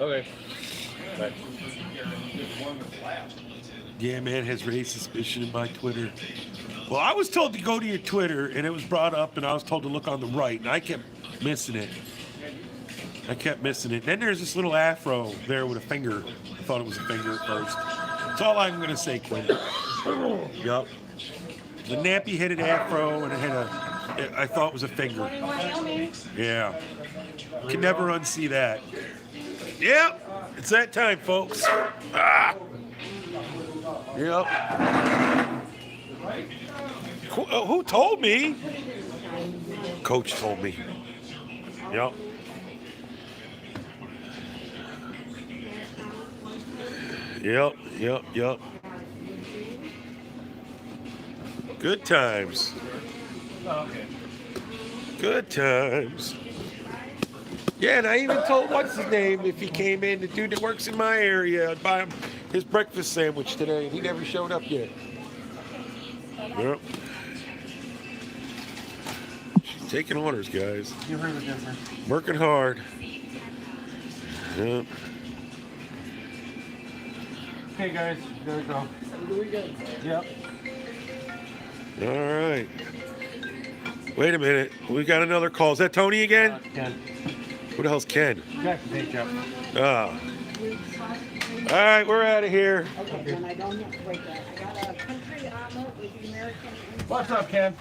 Okay. Bye. Yeah, man has raised suspicion in my Twitter. Well, I was told to go to your Twitter, and it was brought up, and I was told to look on the right, and I kept missing it. Then there's this little afro there with a finger. I thought it was a finger at first. That's all I'm going to say, Quinn. Yup. The nappy-headed afro, and it had I thought it was a finger. Yeah. Can never unsee that. Yep. It's that time, folks. Ah. Yep. Who told me? Coach told me. Yep. Yep. Good times. Okay. Good times. Yeah, and I even told what's his name if he came in, the dude that works in my area, I'd buy him his breakfast sandwich today, and he never showed up yet. Yep. She's taking orders, guys. You heard the difference. Working hard. Yep. Okay, guys, there we go. Yep. All right. Wait a minute. We got another call. Is that Tony again? Ken. Who the hell's Ken? Jack, thank you. Oh. All right, we're out of here. Okay, then I don't have to break that. I got a country omelet with the American. What's up, Ken?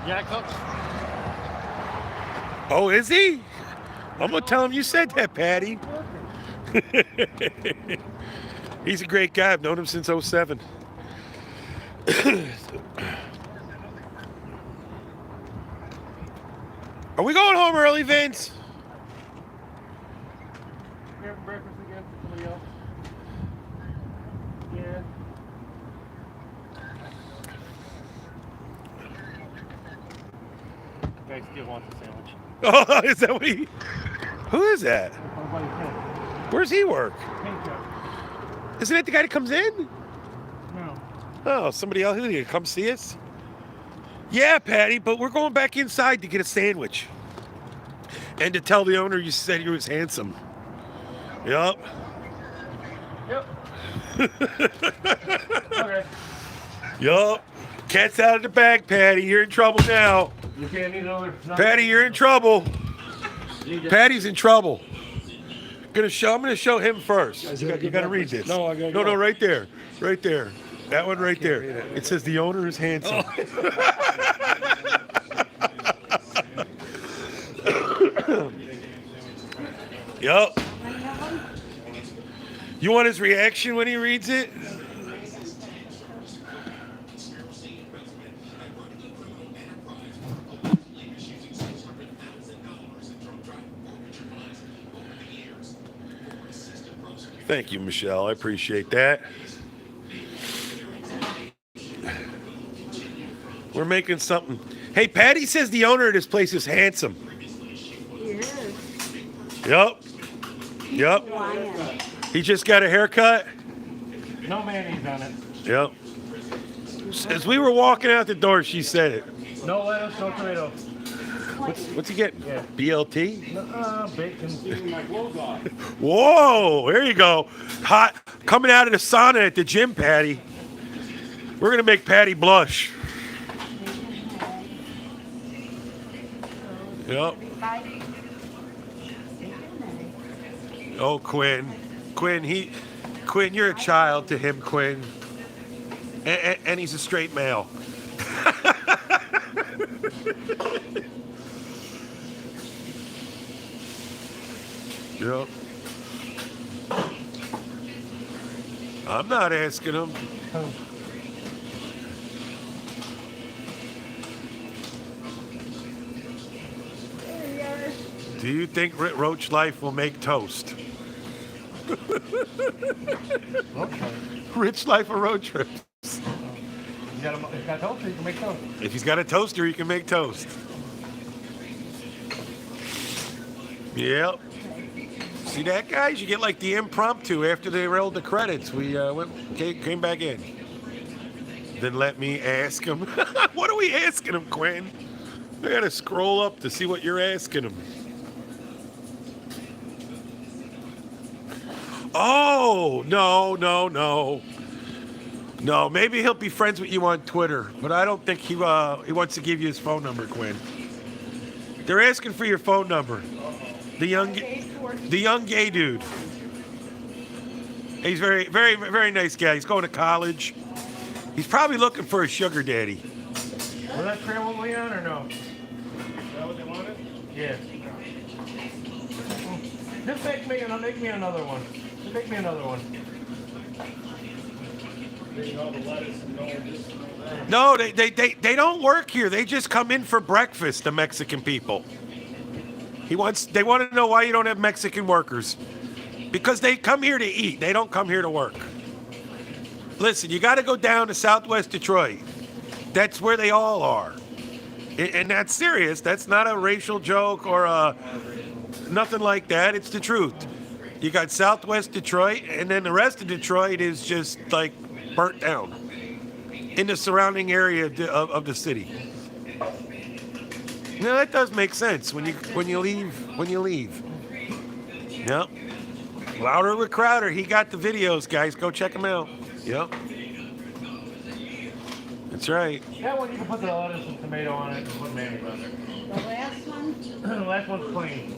Yeah, Coach. Oh, is he? I'm gonna tell him you said that, Patty. He's a great guy. I've known him since '07. Are we going home early, Vince? You having breakfast again for somebody else? Yeah. Guy still wants a sandwich. Oh, is that what he? Who is that? What about your Where's he work? paint job? Isn't it the guy that comes in? No. Oh, somebody else here to come see us? Yeah, Patty, but we're going back inside to get a sandwich. And to tell the owner you said he was handsome. Yup. Yep. Okay. Yup. Cat's out of the bag, Patty. You're in trouble now. You can't eat another. Patty, you're in trouble. Patty's in trouble. I'm gonna show him first. You gotta read this. No, I gotta No, go. right there. Right there. That one right there. It says the owner is handsome. Yup. You want his reaction when he reads it? Thank you, Michelle. I appreciate that. We're making something. Hey, Patty says the owner of this place is handsome. Yes. Yup. Yup. Lion. He just got a haircut. No mayonnaise on it. Yep. As we were walking out the door, she said it. No lettuce, no tomato. What's he getting? Yeah. BLT? Bacon. Taking my clothes off. Whoa, there you go. Hot, coming out of the sauna at the gym, Patty. We're gonna make Patty blush. Yep. Oh, Quinn. Quinn, you're a child to him, Quinn. And he's a straight male. Yep. I'm not asking him. Do you think Roach Life will make toast? Rich Life of Road Trips. You got a toaster, you can make toast. If he's got a toaster, he can make toast. Yep. See that, guys? You get like the impromptu after they rolled the credits. We came back in. Then let me ask him. What are we asking him, Quinn? I gotta scroll up to see what you're asking him. Oh, no. No, maybe he'll be friends with you on Twitter, but I don't think he wants to give you his phone number, Quinn. They're asking for your phone number. The young gay dude. He's very, very, very nice guy. He's going to college. He's probably looking for a sugar daddy. Was that scrambled Leon or no? Is that what they wanted? Yeah. Just make me another one. Just make me another one. Taking all the lettuce and going this and that. No, they don't work here. They just come in for breakfast, the Mexican people. They want to know why you don't have Mexican workers. Because they come here to eat. They don't come here to work. Listen, you got to go down to Southwest Detroit. That's where they all are. And that's serious. That's not a racial joke or nothing like that. It's the truth. You got Southwest Detroit, and then the rest of Detroit is just like burnt down in the surrounding area of the city. No, that does make sense when you leave. Yep. Louder with Crowder. He got the videos, guys. Go check him out. Yep. That's right. That one you can put the lettuce and tomato on it and put mayonnaise on it. The last one? The last one's plain.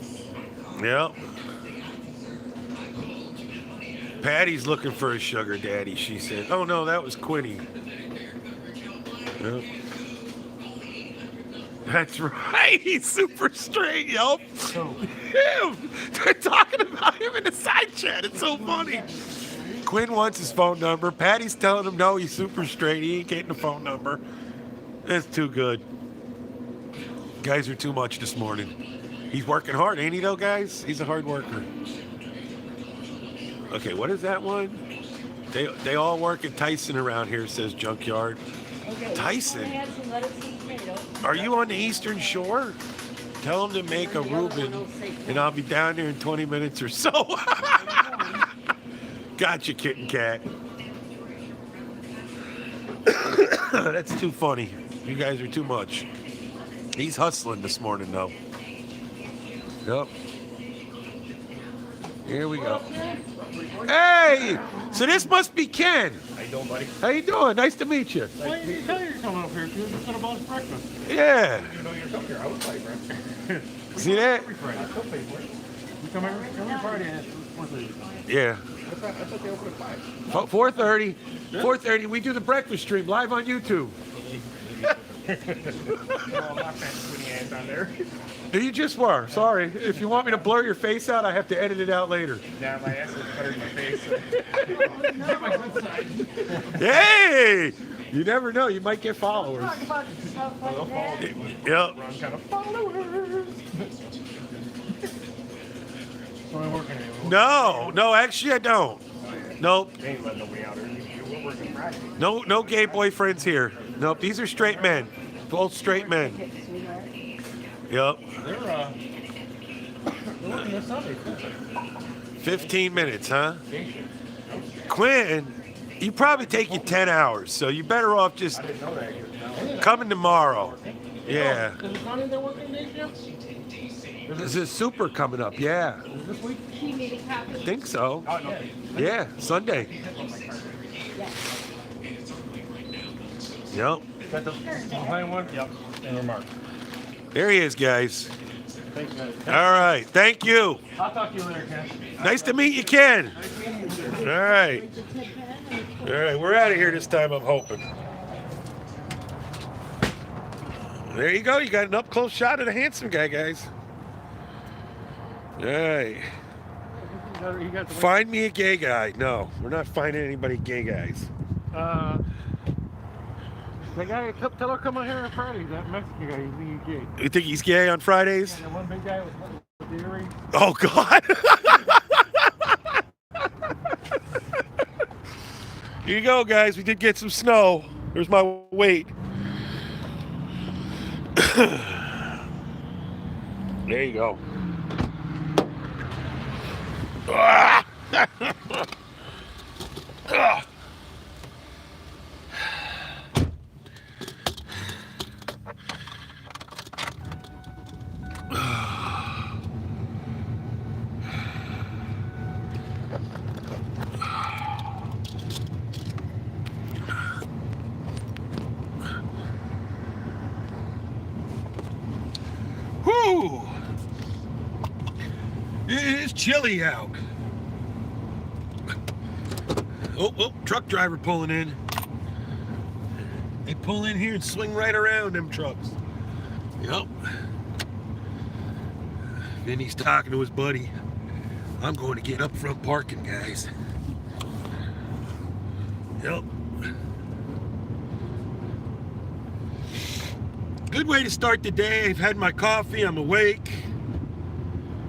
Yep. Patty's looking for a sugar daddy, she said. Oh, no, that was Quinny. Yep. That's right. He's super straight, yup. Him. They're talking about him in the side chat. It's so funny. Quinn wants his phone number. Patty's telling him no, he's super straight. He ain't getting the phone number. That's too good. Guys are too much this morning. He's working hard, ain't he though, guys? He's a hard worker. Okay, what is that one? They all work at Tyson around here, says Junkyard. Okay. Tyson? Add some lettuce and tomato. Are you on the Eastern Shore? Tell him to make a Reuben, and I'll be down there in 20 minutes or so. Gotcha, kitten cat. That's too funny. You guys are too much. He's hustling this morning, though. Yep. Here we go. Hey! So this must be Ken. How you doing, buddy? How you doing? Nice to meet you. Why didn't you tell you you're coming up here? You said about breakfast. Yeah. You know you're up here. I was like, right? See that? Every Friday. I still pay for it. You come every Friday at 4:30. Yeah. I thought they opened at 5. 4:30. 4:30. We do the breakfast stream live on YouTube. Oh, I'm not putting your hands on there. You just were. Sorry. If you want me to blur your face out, I have to edit it out later. Yeah, my ass is better than my face. Get my good side. Hey! You never know. You might get followers. Talk about stuff like that. Yep. Wrong kind of followers. So I'm working here. No, actually I don't. Nope. They ain't letting nobody out here. We're working Friday. No gay boyfriends here. Nope, these are straight men. Both straight men. Yep. They're working this Sunday. 15 minutes, huh? Quinn, You probably take you 10 hours, so you're better off just I didn't know that. coming tomorrow. Yeah. Is it Sunday they're working day shift? There's a super coming up, yeah. Is this week? She made a copy. I think so. Oh, no. Yeah, Sunday. Yep. Is that the behind one? Yep. And remark. There he is, guys. Thanks, man. All right. Thank you. I'll talk to you later, Ken. Nice to meet you, Ken. All right. All right. We're out of here this time, I'm hoping. There you go. You got an up close shot of the handsome guy, guys. All right. Find me a gay guy. No, we're not finding anybody gay guys. That guy, tell her come on here on Friday. That Mexican guy, he's gay. You think he's gay on Fridays? And the one big guy with the earring. Oh, God. Here you go, guys. We did get some snow. There's my weight. There you go. Ah! Ah! Whew! It is chilly out. Oh, truck driver pulling in. They pull in here and swing right around them trucks. Yep. Then he's talking to his buddy. I'm going to get up front parking, guys. Yep. Good way to start the day. I've had my coffee. I'm awake.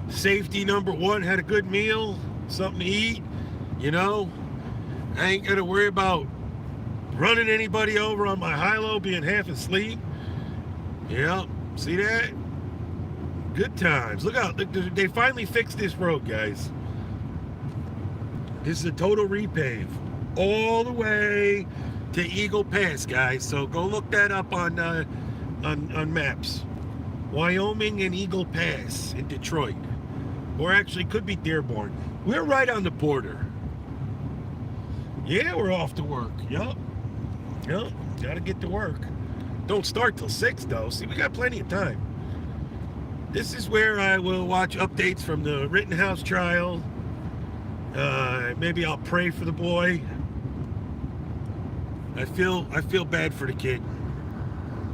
Safety number one. Had a good meal. Something to eat. You know, I ain't got to worry about running anybody over on my high-low, being half asleep. Yep. See that? Good times. Look out. They finally fixed this road, guys. This is a total repave. All the way to Eagle Pass, guys. So go look that up on maps. Wyoming and Eagle Pass in Detroit. Or actually could be Dearborn. We're right on the border. Yeah, we're off to work. Yup. Gotta get to work. Don't start till 6 though. See, we got plenty of time. This is where I will watch updates from the Rittenhouse trial. Maybe I'll pray for the boy. I feel bad for the kid.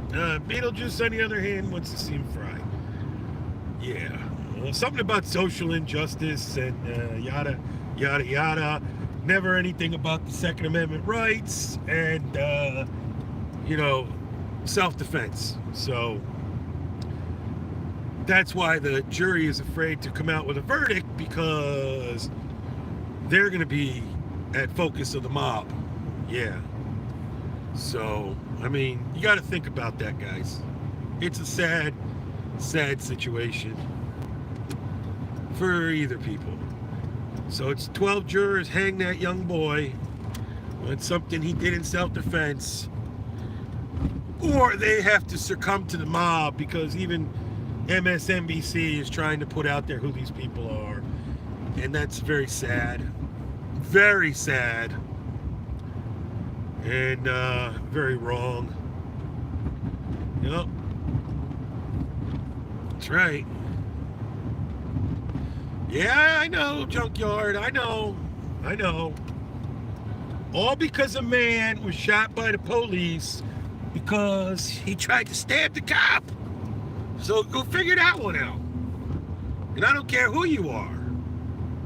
Beetlejuice, on the other hand, wants to see him fry. Yeah. Something about social injustice and yada, yada, yada. Never anything about the Second Amendment rights and, self-defense. So that's why the jury is afraid to come out with a verdict, because they're going to be at focus of the mob. Yeah. So, I mean, you got to think about that, guys. It's a sad, sad situation for either people. So it's 12 jurors hang that young boy on something he did in self-defense, or they have to succumb to the mob, because even MSNBC is trying to put out there who these people are. And that's very sad. Very sad. And very wrong. Yep. That's right. Yeah, I know, Junkyard. I know. All because a man was shot by the police because he tried to stab the cop. So go figure that one out. And I don't care who you are.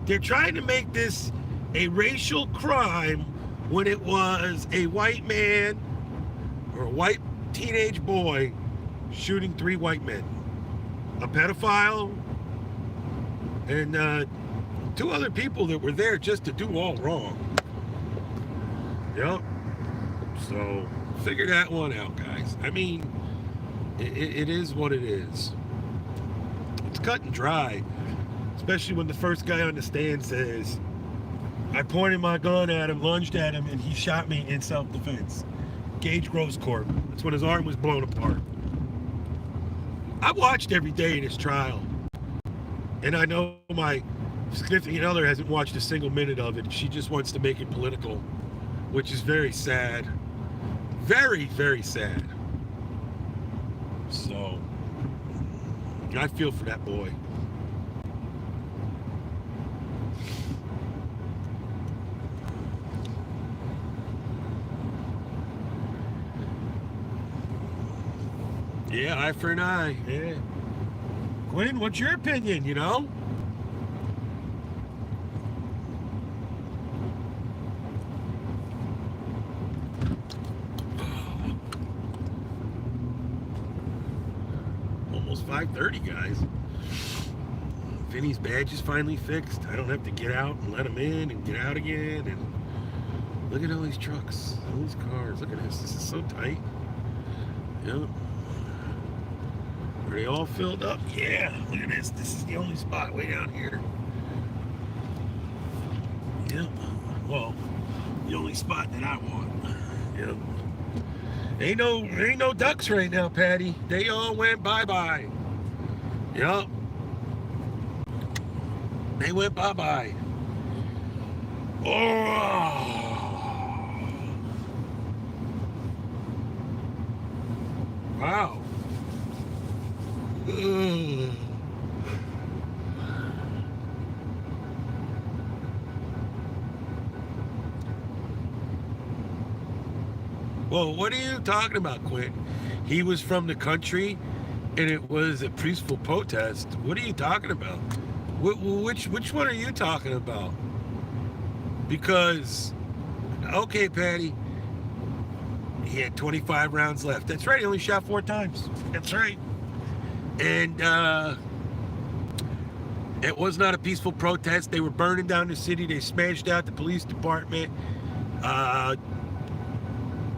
They're trying to make this a racial crime when it was a white man or a white teenage boy shooting 3 white men. A pedophile and 2 other people that were there just to do all wrong. Yep. So figure that one out, guys. I mean, it is what it is. It's cut and dry. Especially when the first guy on the stand says I pointed my gun at him, lunged at him, and he shot me in self-defense. Gage Gross Corp. That's when his arm was blown apart. I watched every day in his trial. And I know my significant other hasn't watched a single minute of it. She just wants to make it political, which is very sad. Very, very sad. So, I feel for that boy. Yeah, eye for an eye. Yeah. Quinn, what's your opinion, you know? Almost 5:30, guys. Vinny's badge is finally fixed. I don't have to get out and let him in and get out again. And look at all these trucks, all these cars. Look at this. This is so tight. Yep. Are they all filled up? Yeah. Look at this. This is the only spot way down here. Yep. Well, the only spot that I want. Yep. Ain't no ducks right now, Patty. They all went bye-bye. Yep. They went bye-bye. Oh. Wow. Ugh. Well, what are you talking about, Quinn? He was from the country, and it was a peaceful protest. What are you talking about? Which one are you talking about? Because, okay, Patty, he had 25 rounds left. That's right. He only shot 4 times. That's right. And it was not a peaceful protest. They were burning down the city. They smashed out the police department.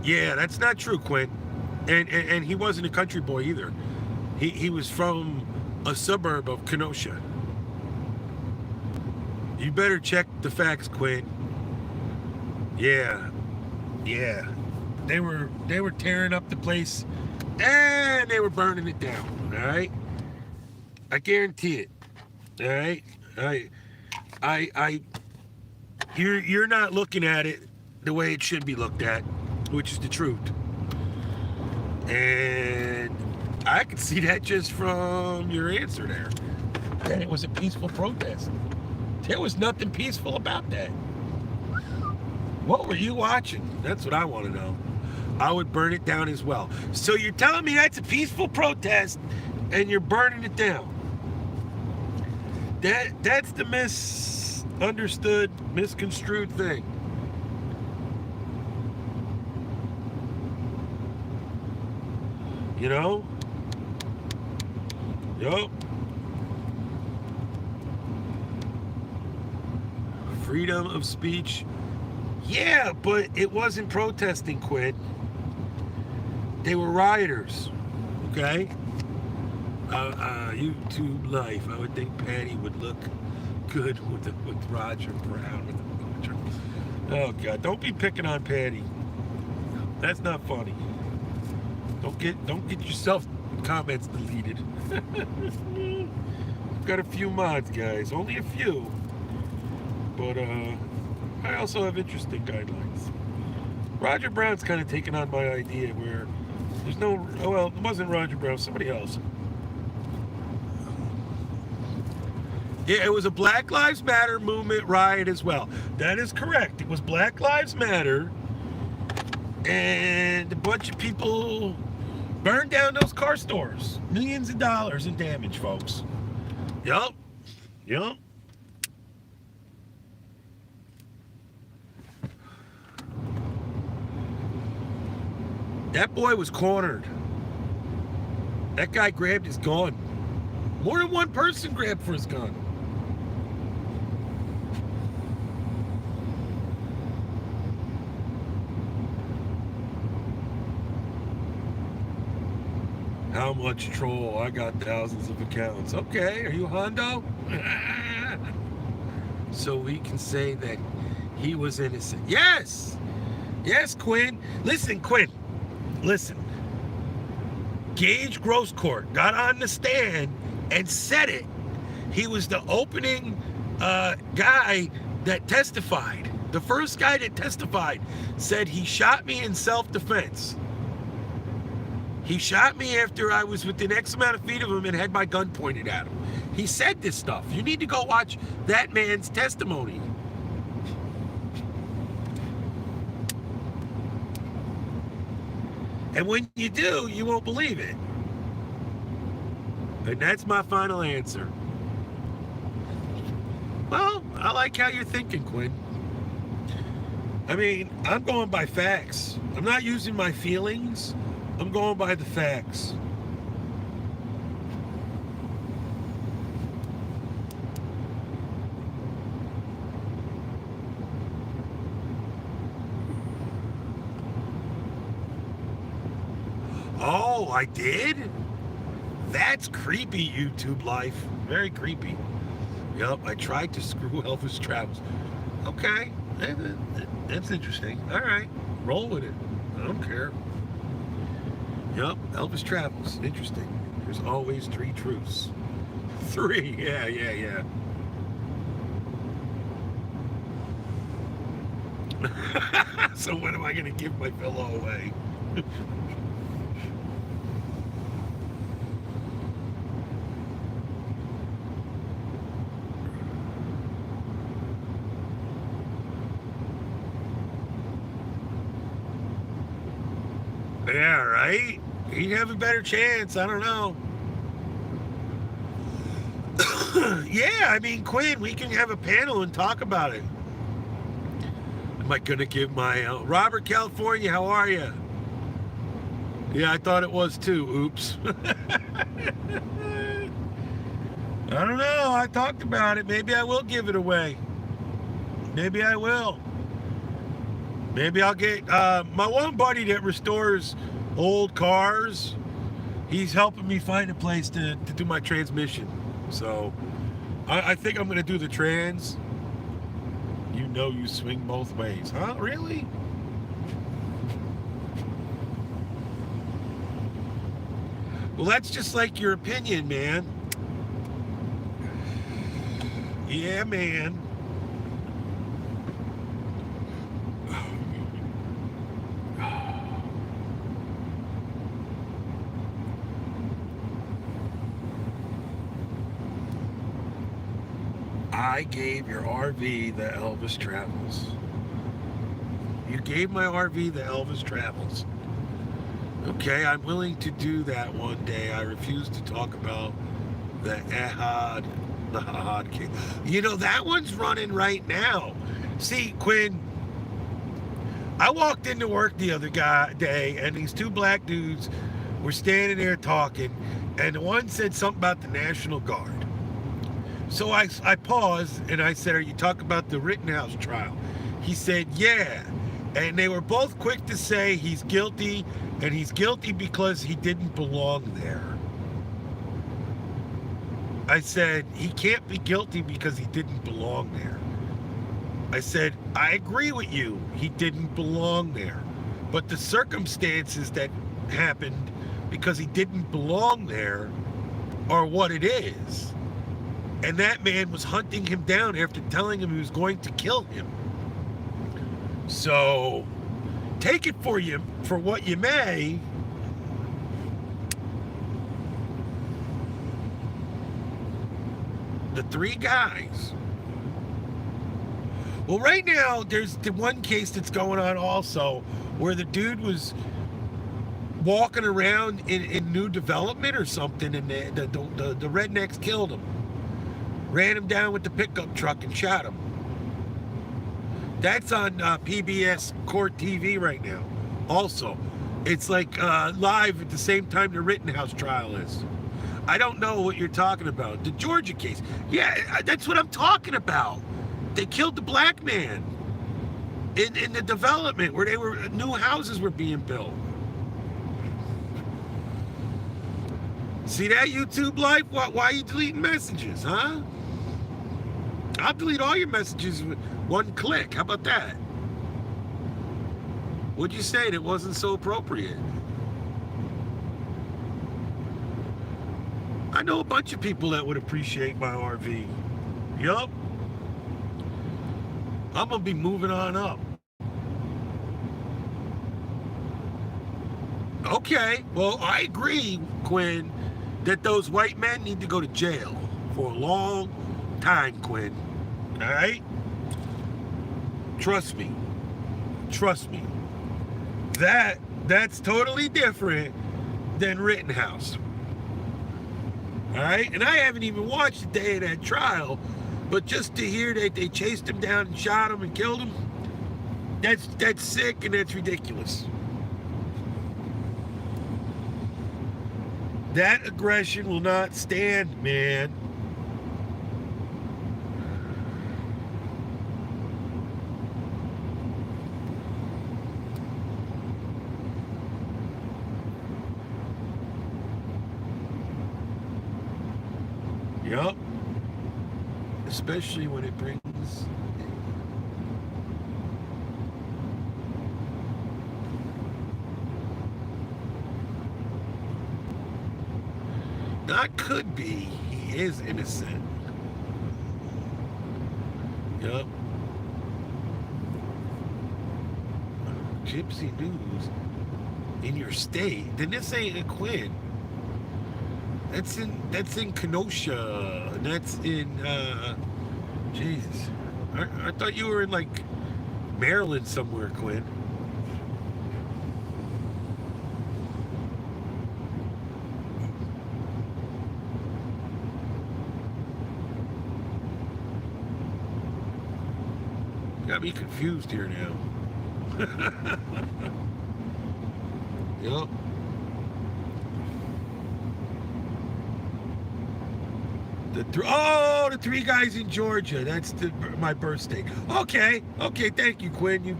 Yeah, that's not true, Quinn. And he wasn't a country boy either. He was from a suburb of Kenosha. You better check the facts, Quinn. Yeah. They were tearing up the place and they were burning it down. All right. I guarantee it. All right. You're not looking at it the way it should be looked at, which is the truth. And I can see that just from your answer there. That it was a peaceful protest. There was nothing peaceful about that. What were you watching? That's what I want to know. I would burn it down as well. So you're telling me that's a peaceful protest and you're burning it down. That's the misunderstood, misconstrued thing. You know? Yup. Freedom of speech. Yeah, but it wasn't protesting, Quinn. They were rioters. Okay? YouTube life. I would think Patty would look good with Roger Brown. Oh God, don't be picking on Patty. That's not funny. Don't get yourself comments deleted. I've got a few mods, guys. Only a few. But I also have interesting guidelines. Roger Brown's kind of taken on my idea where there's no, oh well, it wasn't Roger Brown, somebody else. Yeah, it was a Black Lives Matter movement riot as well. That is correct. It was Black Lives Matter, and a bunch of people burned down those car stores. Millions of dollars in damage, folks. Yup. That boy was cornered. That guy grabbed his gun. More than one person grabbed for his gun. How much troll? I got thousands of accounts. Okay, are you Hondo? So we can say that He was innocent. Yes. Yes, Quinn. Listen, Quinn. Listen. Gage Grosscourt got on the stand and said it. He was the opening guy that testified. The first guy that testified said he shot me in self-defense. He shot me after I was within X amount of feet of him and had my gun pointed at him. He said this stuff. You need to go watch that man's testimony. And when you do, you won't believe it. And that's my final answer. Well, I like how you're thinking, Quinn. I mean, I'm going by facts. I'm not using my feelings. I'm going by the facts. Oh, I did? That's creepy, YouTube life. Very creepy. Yup, I tried to screw Elvis Travels. Okay, that's interesting. All right, roll with it. I don't care. Yup, Elvis Travels. Interesting. There's always 3 truths. 3, yeah. So when am I going to give my pillow away? Yeah, right? He'd have a better chance. I don't know. Yeah, I mean, Quinn, we can have a panel and talk about it. Am I going to give my... Robert, California, how are you? Yeah, I thought it was too. Oops. I don't know. I talked about it. Maybe I will give it away. Maybe I will. Maybe I'll get my one buddy that restores old cars. He's helping me find a place to do my transmission. So I think I'm going to do the trans. You know you swing both ways. Huh? Really? Well, that's just like your opinion, man. Yeah, man. I gave your RV the Elvis Travels. You gave my RV the Elvis Travels. Okay, I'm willing to do that one day. I refuse to talk about the Ahad case. You know, that one's running right now. See, Quinn, I walked into work the other day, and these 2 black dudes were standing there talking, and one said something about the National Guard. So I paused, and I said, are you talking about the Rittenhouse trial? He said, yeah. And they were both quick to say he's guilty, and he's guilty because he didn't belong there. I said, he can't be guilty because he didn't belong there. I said, I agree with you. He didn't belong there. But the circumstances that happened because he didn't belong there are what it is. And that man was hunting him down after telling him he was going to kill him. So, take it for what you may. The 3 guys. Well, right now, there's the one case that's going on also, where the dude was walking around in new development or something, and the rednecks killed him. Ran him down with the pickup truck and shot him. That's on PBS Court TV right now. Also, it's like live at the same time the Rittenhouse trial is. I don't know what you're talking about. The Georgia case. Yeah, that's what I'm talking about. They killed the black man in the development where new houses were being built. See that, YouTube life? Why are you deleting messages, huh? I'll delete all your messages with one click. How about that? What'd you say that wasn't so appropriate? I know a bunch of people that would appreciate my RV. Yup. I'm gonna be moving on up. Okay, well, I agree, Quinn, that those white men need to go to jail for a long time, Quinn. All right? Trust me. Trust me. That's totally different than Rittenhouse. All right? And I haven't even watched the day of that trial, but just to hear that they chased him down and shot him and killed him, that's sick and that's ridiculous. That aggression will not stand, man. Yup. Especially when it brings... Not could be, he is innocent. Yup. Gypsy news in your state. Then this ain't a Quinn. That's in Kenosha. And that's in Jesus. I thought you were in like Maryland somewhere, Quinn. Got me confused here now. Yup. The three guys in Georgia. That's my birth state. Okay, thank you, Quinn.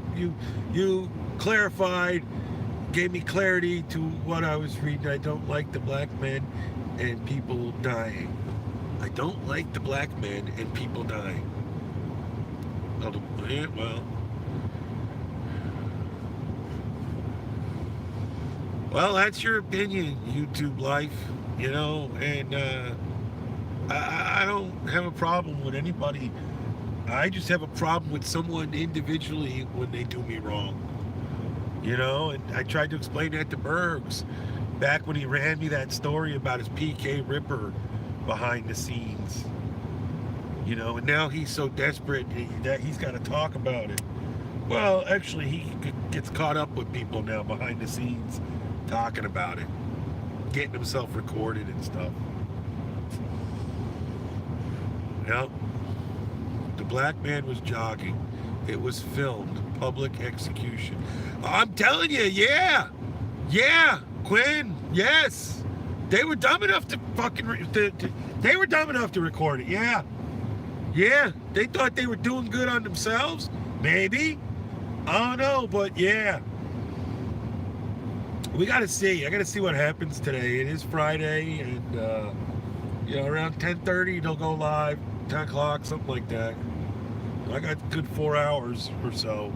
You clarified, gave me clarity to what I was reading. I don't like the black men and people dying. I don't like the black men and people dying. Yeah, well, that's your opinion, YouTube life, you know, and I don't have a problem with anybody. I just have a problem with someone individually when they do me wrong, you know, and I tried to explain that to Bergs back when he ran me that story about his PK Ripper behind the scenes. You know, and now he's so desperate that he's got to talk about it. Well, actually, he gets caught up with people now behind the scenes talking about it, getting himself recorded and stuff. Yep. The black man was jogging. It was filmed. Public execution. I'm telling you, yeah. Yeah, Quinn, yes. They were dumb enough to fucking... they were dumb enough to record it, yeah. Yeah, they thought they were doing good on themselves. Maybe. I don't know, but yeah. We gotta see. I gotta see what happens today. It is Friday, and you know, around 10:30 they'll go live, 10 o'clock, something like that. I got a good 4 hours or so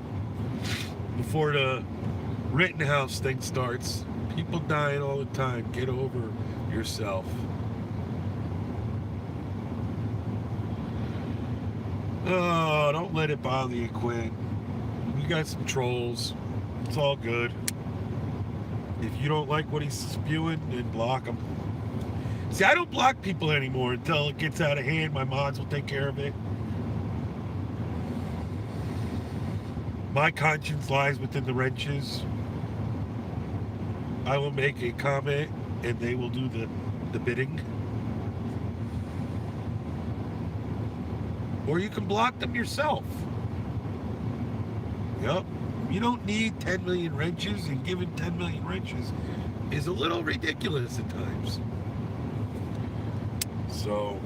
before the Rittenhouse thing starts. People dying all the time. Get over yourself. Oh, don't let it bother you, Quinn. We got some trolls. It's all good. If you don't like what he's spewing, then block him. See, I don't block people anymore until it gets out of hand. My mods will take care of it. My conscience lies within the wrenches. I will make a comment, and they will do the bidding. Or you can block them yourself. Yep. You don't need 10 million wrenches, and giving 10 million wrenches is a little ridiculous at times. So...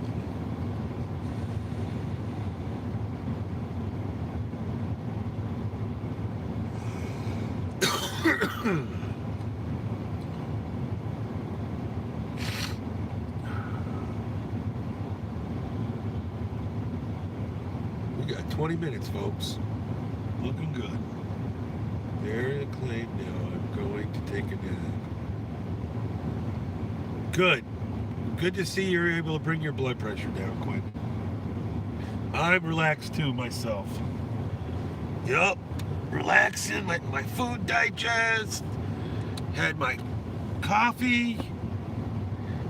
20 minutes, folks. Looking good. There the claim now. I'm going to take a nap. Good. Good to see you're able to bring your blood pressure down, Quinn. I'm relaxed too myself. Yup. Relaxing, letting my food digest. Had my coffee.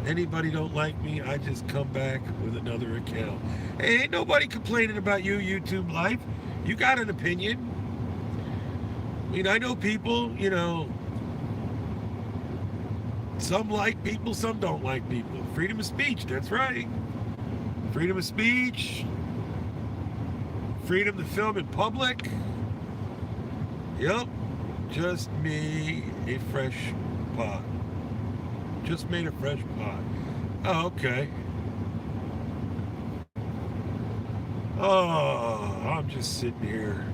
Anybody don't like me, I just come back with another account. Hey, ain't nobody complaining about you, YouTube Life. You got an opinion. I mean, I know people, you know, some like people, some don't like people. Freedom of speech, that's right. Freedom of speech. Freedom to film in public. Yep. Just me a fresh pot. Just made a fresh pot. Oh, okay. Oh, I'm just sitting here.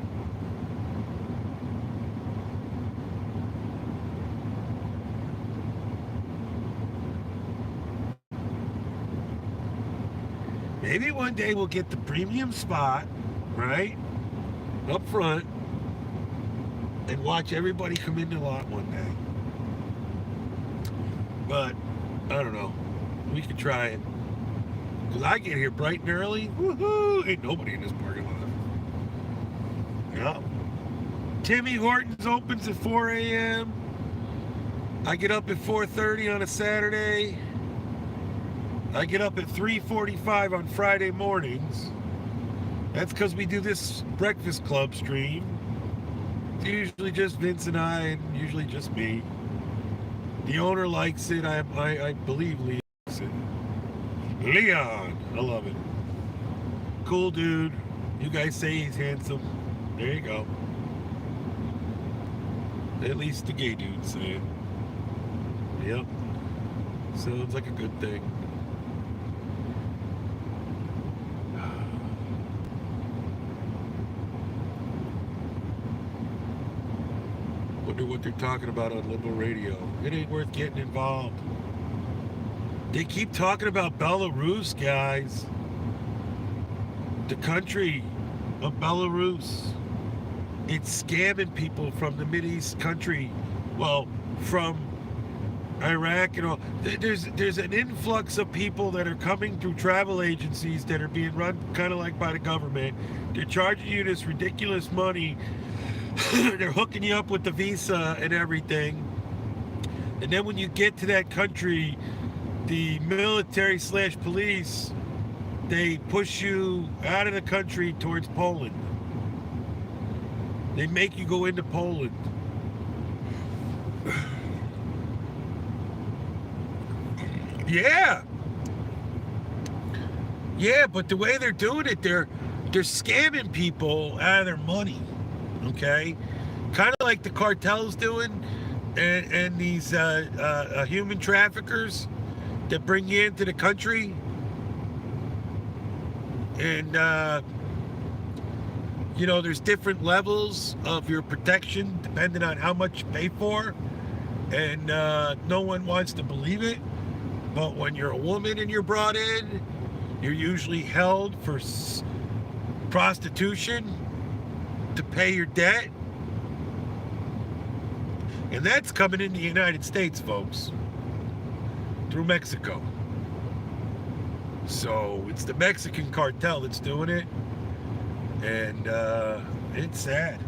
Maybe one day we'll get the premium spot, right? Up front. And watch everybody come in the lot one day. But, I don't know. We could try it. Because I get here bright and early. Woohoo! Ain't nobody in this parking lot. Yep. Timmy Hortons opens at 4 a.m. I get up at 4:30 on a Saturday. I get up at 3:45 on Friday mornings. That's because we do this Breakfast Club stream. It's usually just Vince and I, and usually just me. The owner likes it. I believe Leon likes it. Leon! I love it. Cool dude. You guys say he's handsome. There you go. At least the gay dudes say it. Yep. Sounds like a good thing. Wonder what they're talking about on liberal radio. It ain't worth getting involved. They keep talking about Belarus, guys. The country of Belarus. It's scamming people from the Mideast country. Well, from Iraq and all. There's an influx of people that are coming through travel agencies that are being run kind of like by the government. They're charging you this ridiculous money. They're hooking you up with the visa and everything. And then when you get to that country, the military/police, they push you out of the country towards Poland. They make you go into Poland. Yeah. Yeah, but the way they're doing it, they're scamming people out of their money. Okay? Kind of like the cartel's doing, and these human traffickers that bring you into the country. And you know, there's different levels of your protection depending on how much you pay for, and no one wants to believe it, but when you're a woman and you're brought in, you're usually held for prostitution to pay your debt, and that's coming into the United States, folks, through Mexico. So it's the Mexican cartel that's doing it, and it's sad.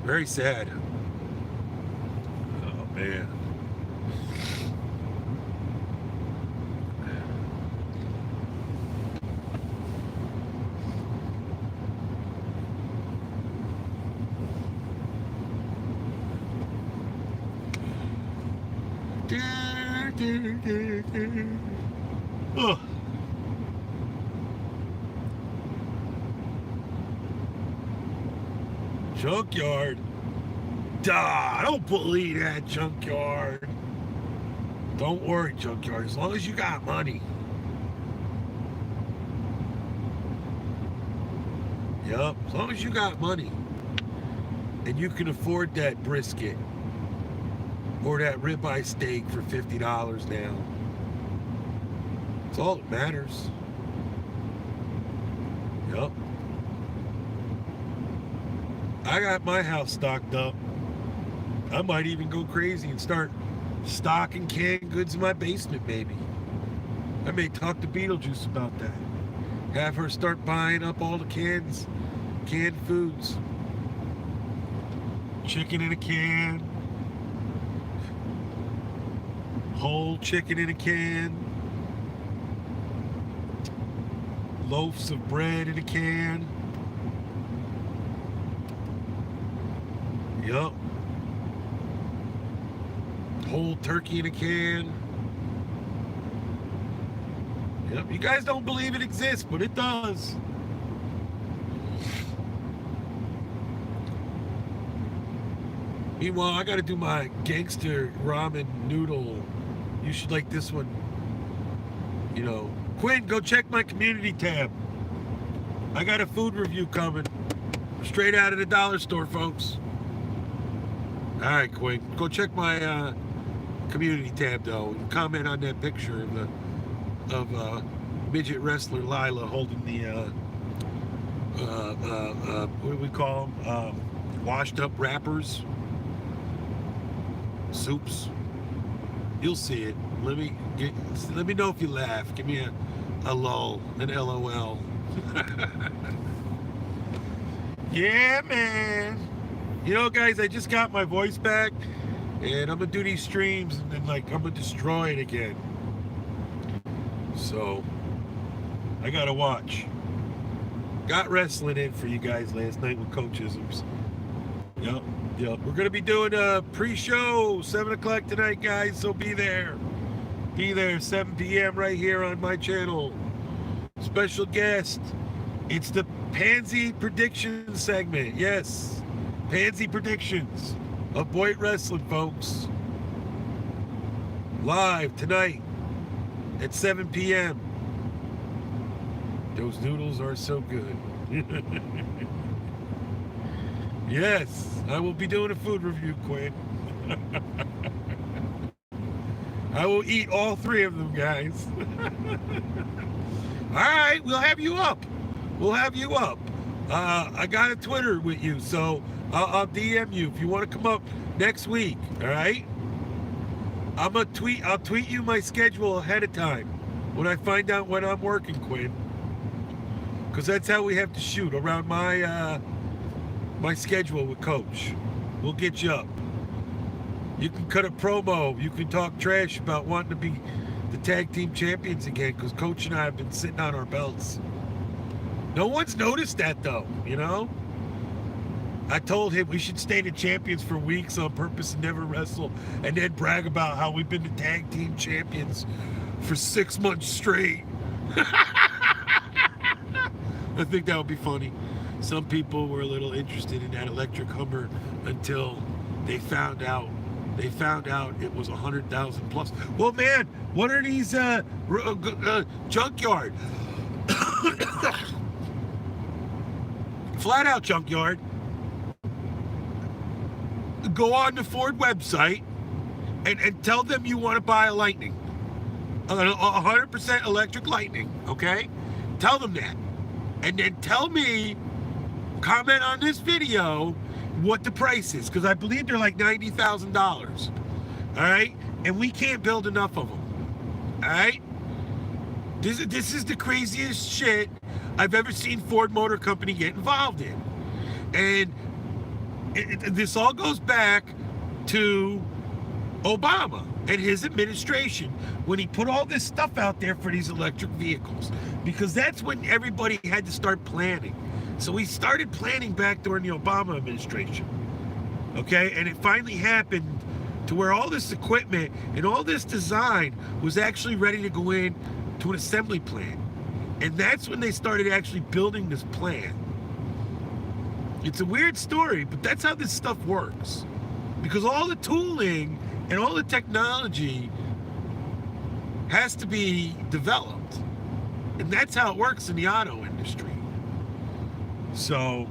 Very sad. Oh, man. Oh. Junkyard. Duh, don't believe that, Junkyard. Don't worry, Junkyard, as long as you got money. Yep, as long as you got money. And you can afford that brisket. Or that ribeye steak for $50 now. That's all that matters. Yep. I got my house stocked up. I might even go crazy and start stocking canned goods in my basement, maybe. I may talk to Beetlejuice about that. Have her start buying up all the canned foods. Chicken in a can. Whole chicken in a can. Loaves of bread in a can. Yup. Whole turkey in a can. Yep, you guys don't believe it exists, but it does. Meanwhile, I gotta do my gangster ramen noodle. You should like this one. You know, Quinn, go check my community tab. I got a food review coming. Straight out of the dollar store, folks. All right, Quinn, go check my community tab though, and comment on that picture of midget wrestler Lila holding the what do we call them? Washed up wrappers, soups. You'll see it. Let me know if you laugh. Give me a lull, an LOL. Yeah, man. You know, guys, I just got my voice back, and I'm gonna do these streams, and then I'm gonna destroy it again. So I gotta watch. Got wrestling in for you guys last night with Coachisms. Yep. We're gonna be doing a pre-show 7 o'clock tonight, guys. So be there. Be there 7 p.m. right here on my channel. Special guest. It's the Pansy Predictions segment. Yes, Pansy Predictions of Boyd Wrestling, folks. Live tonight at 7 p.m. Those noodles are so good. Yes, I will be doing a food review, Quinn. I will eat all 3 of them, guys. All right, we'll have you up. I got a Twitter with you, so I'll DM you if you want to come up next week. All right. I'll tweet you my schedule ahead of time when I find out when I'm working, Quinn. Because that's how we have to shoot, around my my schedule with Coach. We'll get you up. You can cut a promo. You can talk trash about wanting to be the tag team champions again, because Coach and I have been sitting on our belts. No one's noticed that, though, you know? I told him we should stay the champions for weeks on purpose and never wrestle, and then brag about how we've been the tag team champions for 6 months straight. I think that would be funny. Some people were a little interested in that electric Hummer until they found out it was 100,000 plus. Well, man, what are these junkyard? Flat out junkyard. Go on the Ford website and tell them you want to buy a Lightning, 100% electric Lightning. Okay, tell them that, and then tell me. Comment on this video what the price is, because I believe they're like $90,000. All right, and we can't build enough of them. All right, this is the craziest shit I've ever seen Ford Motor Company get involved in, and this all goes back to Obama and his administration when he put all this stuff out there for these electric vehicles, because that's when everybody had to start planning. So we started planning back during the Obama administration, okay? And it finally happened to where all this equipment and all this design was actually ready to go in to an assembly plant. And that's when they started actually building this plant. It's a weird story, but that's how this stuff works. Because all the tooling and all the technology has to be developed. And that's how it works in the auto industry. So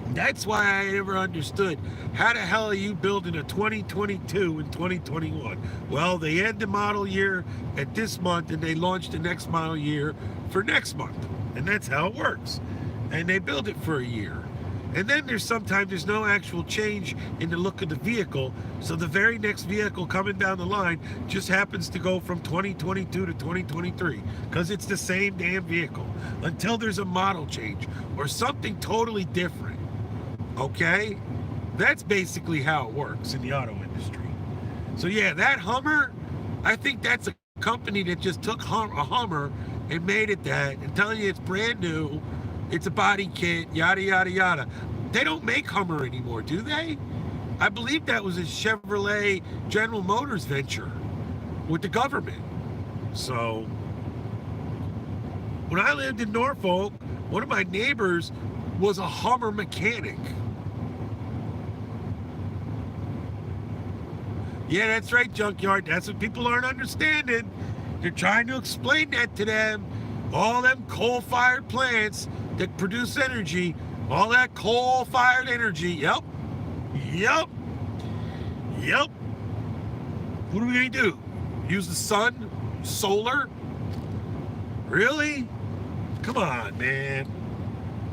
that's why I never understood, how the hell are you building a 2022 and 2021? Well, they end the model year at this month and they launch the next model year for next month. And that's how it works. And they build it for a year. And then sometimes there's no actual change in the look of the vehicle. So the very next vehicle coming down the line just happens to go from 2022 to 2023 because it's the same damn vehicle until there's a model change or something totally different. Okay? That's basically how it works in the auto industry. So yeah, that Hummer, I think that's a company that just took a Hummer and made it that and telling you it's brand new, it's a body kit, yada, yada, yada. They don't make Hummer anymore, do they? I believe that was a Chevrolet General Motors venture with the government. So, when I lived in Norfolk, one of my neighbors was a Hummer mechanic. Yeah, that's right, Junkyard. That's what people aren't understanding. They're trying to explain that to them. All them coal-fired plants that produce energy, all that coal-fired energy. Yep. What are we gonna do? Use the sun? Solar? Really? Come on, man.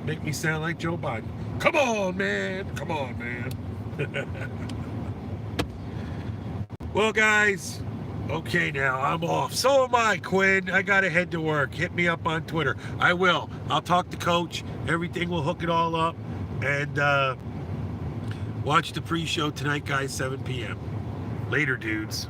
Make me sound like Joe Biden. Come on, man. Well, guys, okay, now I'm off. So am I, Quinn. I gotta head to work. Hit me up on Twitter. I will. I'll talk to Coach. Everything will hook it all up. And watch the pre-show tonight, guys, 7 p.m. Later, dudes.